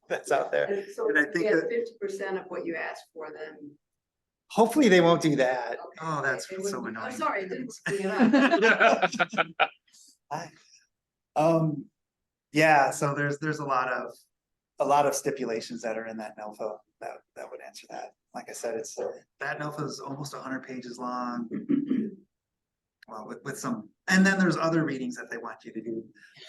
that's out there. And so And I if think you that- get 50% of what you asked for, then. Hopefully they won't do that. Okay, Oh, that's it would- so annoying. I'm sorry, I didn't bring it up. Hi. Yeah, so there's a lot of stipulations that are in that NOFA that would answer that. Like I said, it's that NOFA is almost 100 pages long. Well, with some, and then there's other readings that they want you to do.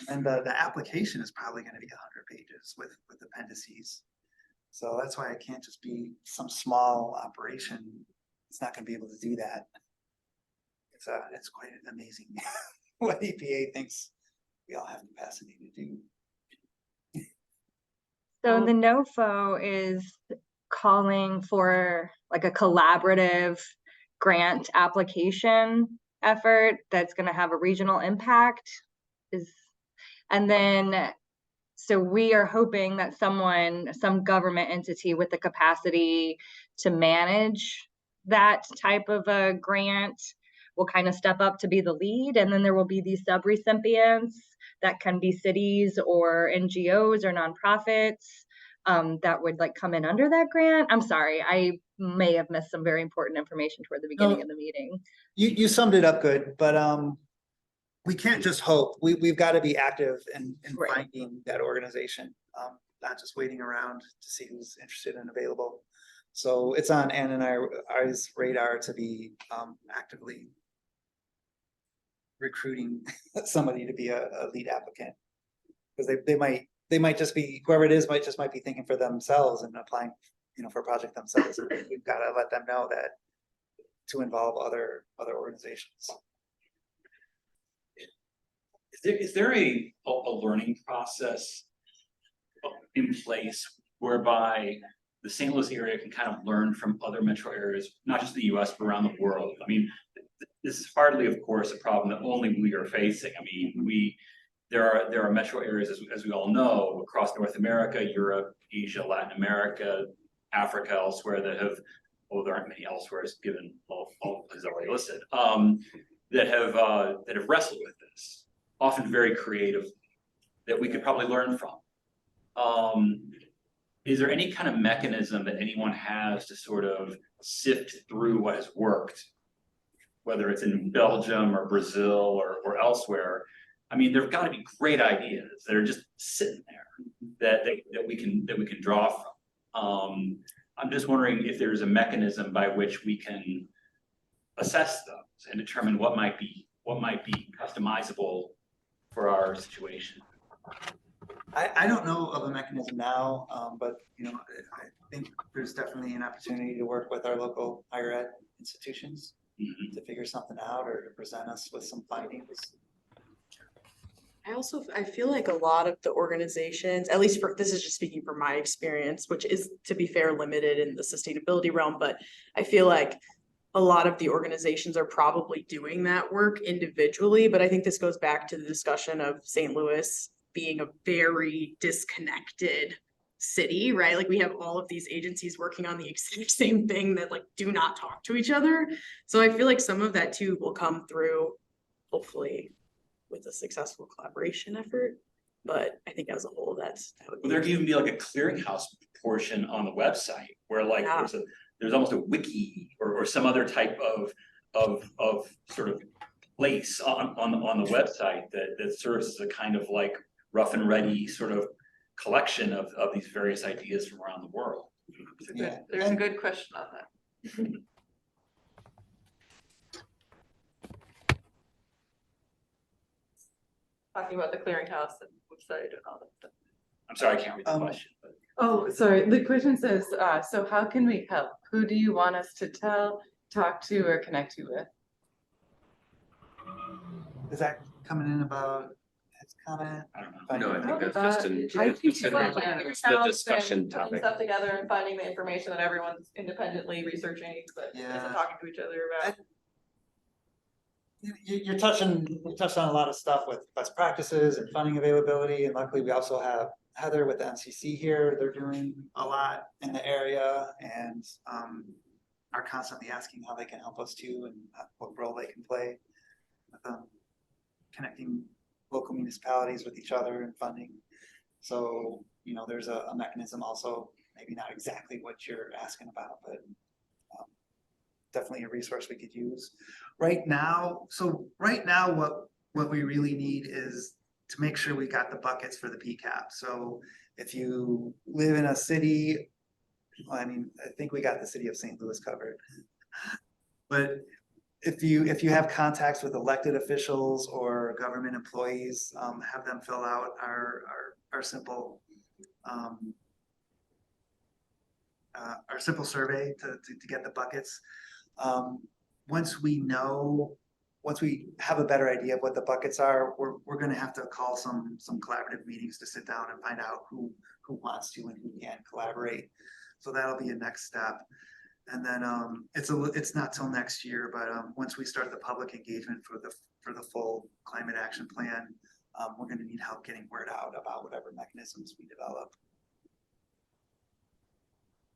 And the application is probably gonna be 100 pages with appendices. So that's why it can't just be some small operation. It's not gonna be able to do that. It's quite amazing what EPA thinks we all have capacity to do. So the NOFO is calling for like a collaborative grant application effort that's gonna have a regional impact and then, so we are hoping that some government entity with the capacity to manage that type of a grant will kind of step up to be the lead. And then there will be these sub-recipients that can be cities or NGOs or nonprofits that would like come in under that grant. I'm sorry, I may have missed some very important information toward the beginning of the meeting. You summed it up good, but we can't just hope. We've got to be active in Right. finding that organization, not just waiting around to see who's interested and available. So it's on Ann and I's radar to be actively recruiting somebody to be a lead applicant. Because they might just be, whoever it is might be thinking for themselves and applying, you know, for a project themselves. And we've got to let them know that to involve other organizations. Is there a learning process in place whereby the St. Louis area can kind of learn from other metro areas, not just the US, but around the world? I mean, this is hardly, of course, a problem that only we are facing. I mean, there are metro areas, as we all know, across North America, Europe, Asia, Latin America, Africa, elsewhere that have, well, there aren't many elsewhere, given all is already listed, that have wrestled with this, often very creative, that we could probably learn from. Is there any kind of mechanism that anyone has to sort of sift through what has worked, whether it's in Belgium or Brazil or elsewhere? I mean, there've got to be great ideas that are just sitting there that we can draw from. I'm just wondering if there's a mechanism by which we can assess those and determine what might be customizable for our situation. I don't know of a mechanism now, but you know, I think there's definitely an opportunity to work with our local higher ed institutions to figure something out or to present us with some findings. I feel like a lot of the organizations, at least this is just speaking from my experience, which is, to be fair, limited in the sustainability realm, but I feel like a lot of the organizations are probably doing that work individually, but I think this goes back to the discussion of St. Louis being a very disconnected city, right? Like we have all of these agencies working on the exact same thing that like do not talk to each other. So I feel like some of that too will come through, hopefully, with a successful collaboration effort. But I think as a whole, that would Well, there be. could even be like a clearinghouse portion on the website where like Yeah. there's almost a wiki or some other type of sort of place on the website that serves as a kind of like rough and ready sort of collection of these various ideas from around the world. Yeah. There's a good question on that. Talking about the clearinghouse and website and all that stuff. I'm sorry, I can't read the question, but. Oh, sorry, the question says, so how can we help? Who do you want us to tell, talk to, or connect you with? Is that coming in about his comment? I don't know. No, I think that's just an, I it's think considered Like, Yeah. it's the discussion and putting topic. stuff together and finding the information that everyone's independently researching, but Yeah. isn't talking to each other about. You're touching on a lot of stuff with best practices and funding availability, and luckily we also have Heather with the MCC here. They're doing a lot in the area and are constantly asking how they can help us too and what role they can play with connecting local municipalities with each other and funding. So, you know, there's a mechanism also, maybe not exactly what you're asking about, but definitely a resource we could use. Right now, what we really need is to make sure we got the buckets for the PCAP. So if you live in a city, well, I mean, I think we got the city of St. Louis covered. But if you have contacts with elected officials or government employees, have them fill out our simple survey to get the buckets. Once we have a better idea of what the buckets are, we're gonna have to call some collaborative meetings to sit down and find out who wants to and who can collaborate. So that'll be a next step. And then it's not till next year, but once we start the public engagement for the full climate action plan, we're gonna need help getting word out about whatever mechanisms we develop.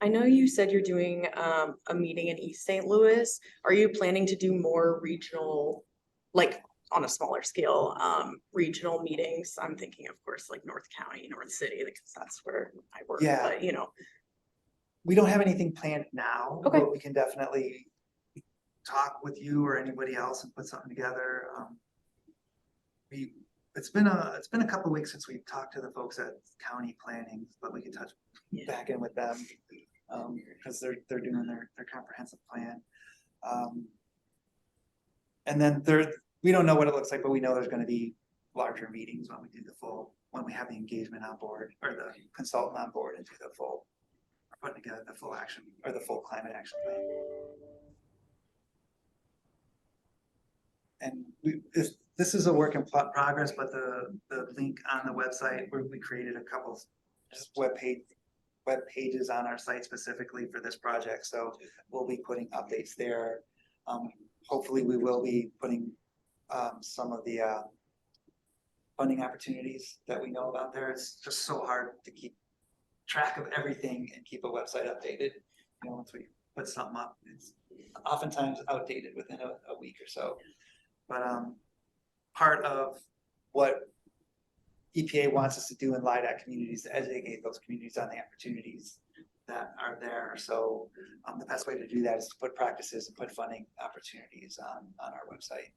I know you said you're doing a meeting in East St. Louis. Are you planning to do more regional, like on a smaller scale, regional meetings? I'm thinking, of course, like North County, North City, because that's where I work. Yeah. But you know, We don't have anything planned now, Okay. but we can definitely talk with you or anybody else and put something together. It's been a couple of weeks since we've talked to the folks at county planning, but we can touch back in with them because they're doing their comprehensive plan. And then we don't know what it looks like, but we know there's going to be larger meetings when we have the engagement on board or the consultant on board and do putting together the full action or the full climate action plan. And this is a work in progress, but the link on the website where we created a couple just web pages on our site specifically for this project. So we'll be putting updates there. Hopefully we will be putting some of the funding opportunities that we know about there. It's just so hard to keep track of everything and keep a website updated. You know, once we put something up, it's oftentimes outdated within a week or so. But part of what EPA wants us to do in LIDAC communities to educate those communities on the opportunities that are there. So the best way to do that is to put practices and put funding opportunities on our website.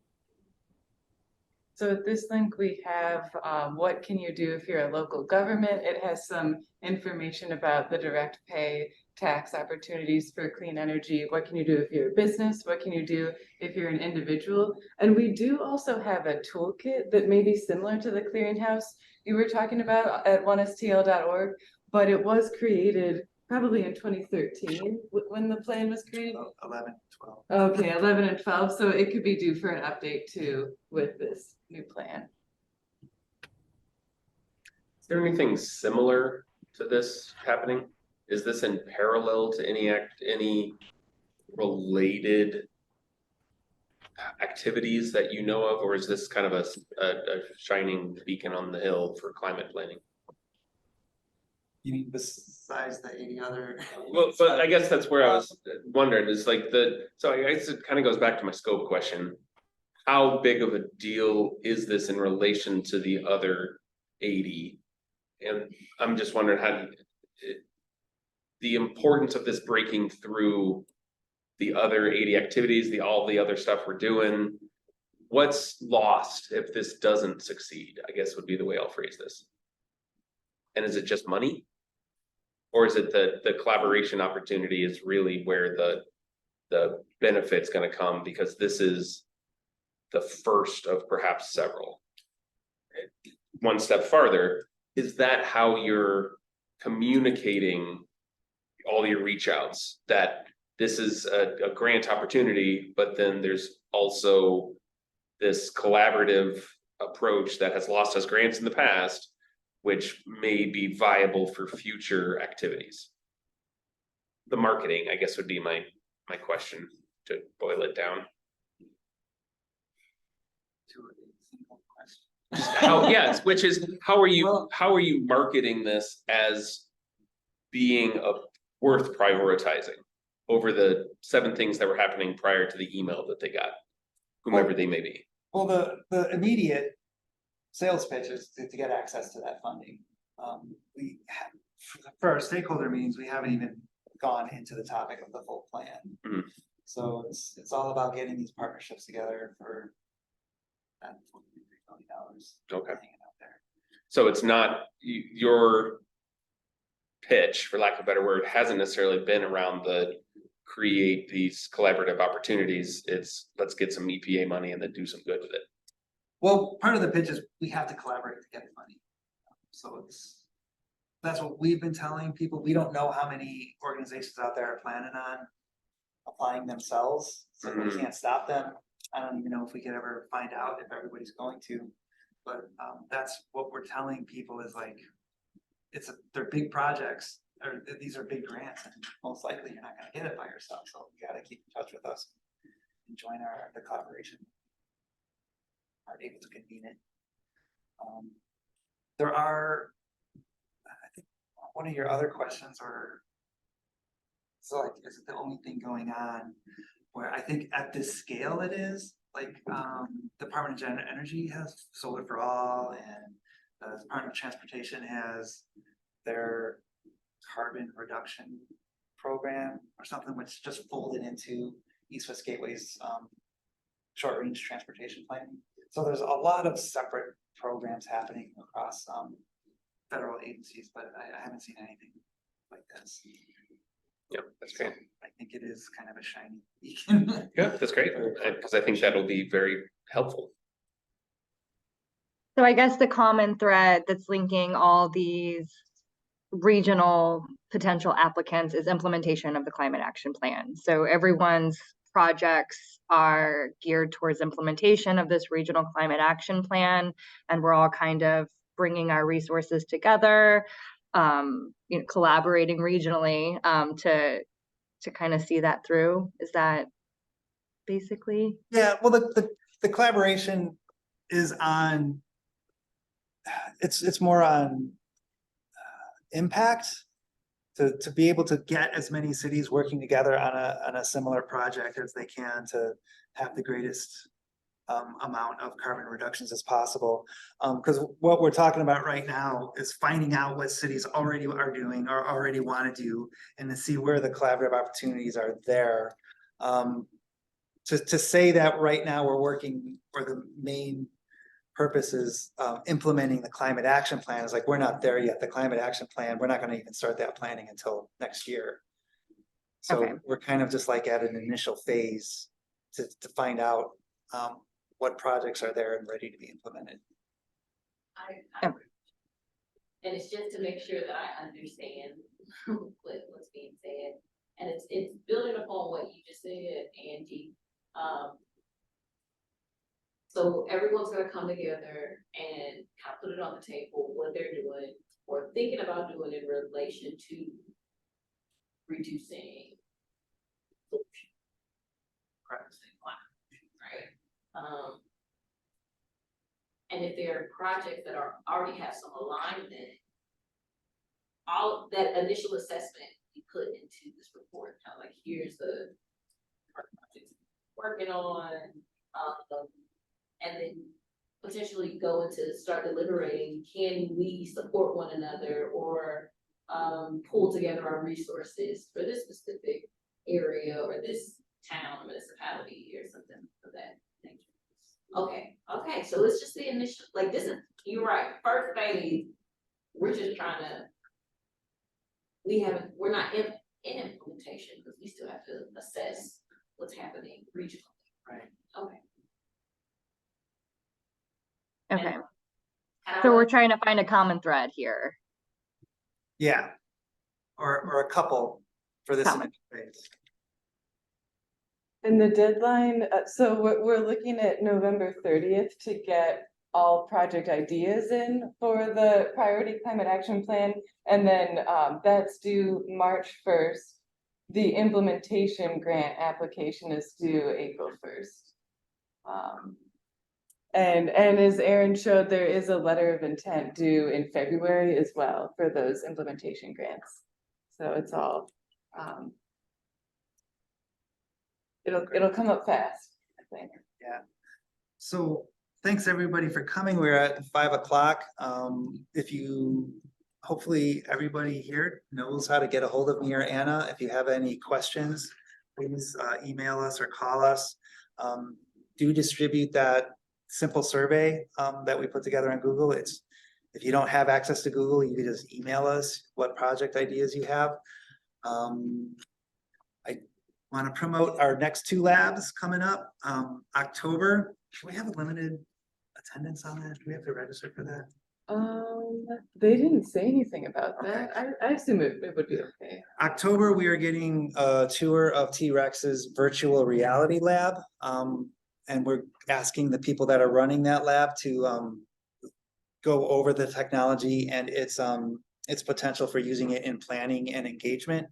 So at this link, we have, what can you do if you're a local government? It has some information about the direct pay tax opportunities for clean energy. What can you do if you're a business? What can you do if you're an individual? And we do also have a toolkit that may be similar to the clearinghouse you were talking about at onestl.org, but it was created probably in 2013 when the plan was created. 11, 12. Okay, 11 and 12, so it could be due for an update too with this new plan. Is there anything similar to this happening? Is this in parallel to any related activities that you know of, or is this kind of a shining beacon on the hill for climate planning? You mean besides the 80 other? Well, but I guess that's where I was wondering is like so I guess it kind of goes back to my scope question. How big of a deal is this in relation to the other 80? And I'm just wondering the importance of this breaking through the other 80 activities, all the other stuff we're doing. What's lost if this doesn't succeed, I guess would be the way I'll phrase this. And is it just money? Or is it the collaboration opportunity is really where the benefit's gonna come, because this is the first of perhaps several. One step farther, is that how you're communicating all your reach outs, that this is a grant opportunity, but then there's also this collaborative approach that has lost us grants in the past, which may be viable for future activities? The marketing, I guess, would be my question to boil it down. How are you marketing this as being worth prioritizing over the 7 things that were happening prior to the email that they got, whomever they may be? Well, the immediate sales pitch is to get access to that funding. For our stakeholder meetings, we haven't even gone into the topic of the full plan. Mhm. So it's all about getting these partnerships together for that $43 million. Okay. Hanging out there. So it's not your pitch, for lack of a better word, hasn't necessarily been around the create these collaborative opportunities. It's let's get some EPA money and then do some good with it. Well, part of the pitch is we have to collaborate to get money. So that's what we've been telling people. We don't know how many organizations out there are planning on applying themselves, so we Mhm. can't stop them. I don't even know if we could ever find out if everybody's going to, but that's what we're telling people is like, they're big projects, or these are big grants, and most likely you're not gonna get it by yourself, so you gotta keep in touch with us and join the collaboration. Are able to convene it. There are, I think, one of your other questions are, so like, is it the only thing going on? Where I think at this scale it is, like, Department of Energy has Solar for All, and the Department of Transportation has their carbon reduction program or something, which just folded into East West Gateway's short range transportation planning. So there's a lot of separate programs happening across federal agencies, but I haven't seen anything like this. Yep, that's great. I think it is kind of a shiny beacon. Yeah, that's great, because I think that'll be very helpful. So I guess the common thread that's linking all these regional potential applicants is implementation of the climate action plan. So everyone's projects are geared towards implementation of this regional climate action plan, and we're all kind of bringing our resources together, collaborating regionally to kind of see that through. Is that basically? Yeah, well, the collaboration is on, it's more on impact, to be able to get as many cities working together on a similar project as they can to have the greatest amount of carbon reductions as possible. Because what we're talking about right now is finding out what cities already are doing or already want to do, and to see where the collaborative opportunities are there. To say that right now we're working, or the main purpose is implementing the climate action plan, is like, we're not there yet. The climate action plan, we're not going to even start that planning until next year. So Okay. we're kind of just like at an initial phase to find out what projects are there and ready to be implemented. And it's just to make sure that I understand what's being said. And it's building upon what you just said, Angie. So everyone's gonna come together and kind of put it on the table, what they're doing or thinking about doing in relation to reducing pollution. Right. Um. And if there are projects that already have some alignment. All of that initial assessment we put into this report, kind of like, here's the projects we're working on, and then potentially go into start deliberating, can we support one another or pull together our resources for this specific area or this town or municipality or something of that nature. Okay, so it's just the initial, like, this is, you're right, first phase, we're just trying to, we're not in implementation, because we still have to assess what's happening regionally. Right. Okay. Okay, And I so we're like- trying to find a common thread here. Yeah. Or a couple for this. Couple. phase. And the deadline, so we're looking at November 30th to get all project ideas in for the priority climate action plan. And then that's due March 1st. The implementation grant application is due April 1st. And as Erin showed, there is a letter of intent due in February as well for those implementation grants. So it's all, it'll come up fast, I think. Yeah. So thanks everybody for coming. We're at 5 o'clock. If you, hopefully everybody here knows how to get a hold of me or Anna. If you have any questions, please email us or call us. Do distribute that simple survey that we put together on Google. If you don't have access to Google, you can just email us what project ideas you have. I want to promote our next 2 labs coming up, October. Should we have a limited attendance on that? Do we have to register for that? They didn't say anything about that. I assume it would be okay. October, we are getting a tour of T-Rex's virtual reality lab. And we're asking the people that are running that lab to go over the technology and its potential for using it in planning and engagement.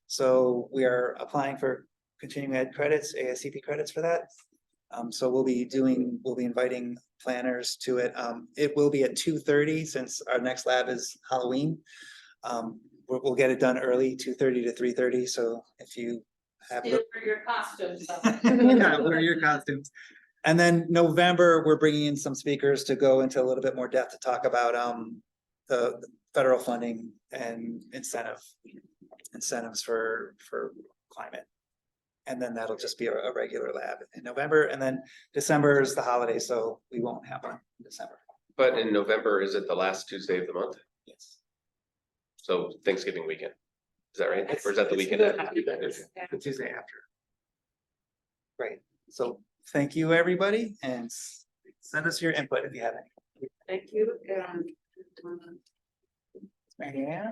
So we are applying for continuing ed credits, ASCP credits for that. So we'll be inviting planners to it. It will be at 2:30 since our next lab is Halloween. We'll get it done early, 2:30 to 3:30. So if you have. Still for your costumes. Yeah, wear your costumes. And then November, we're bringing in some speakers to go into a little bit more depth to talk about the federal funding and incentives for climate. And then that'll just be a regular lab in November, and then December is the holiday, so we won't have one in December. But in November, is it the last Tuesday of the month? Yes. So Thanksgiving weekend. Is that right? Or is that the It's weekend? after? The Tuesday after. Great. So thank you, everybody, and send us your input if you have any. Thank you. Marianne?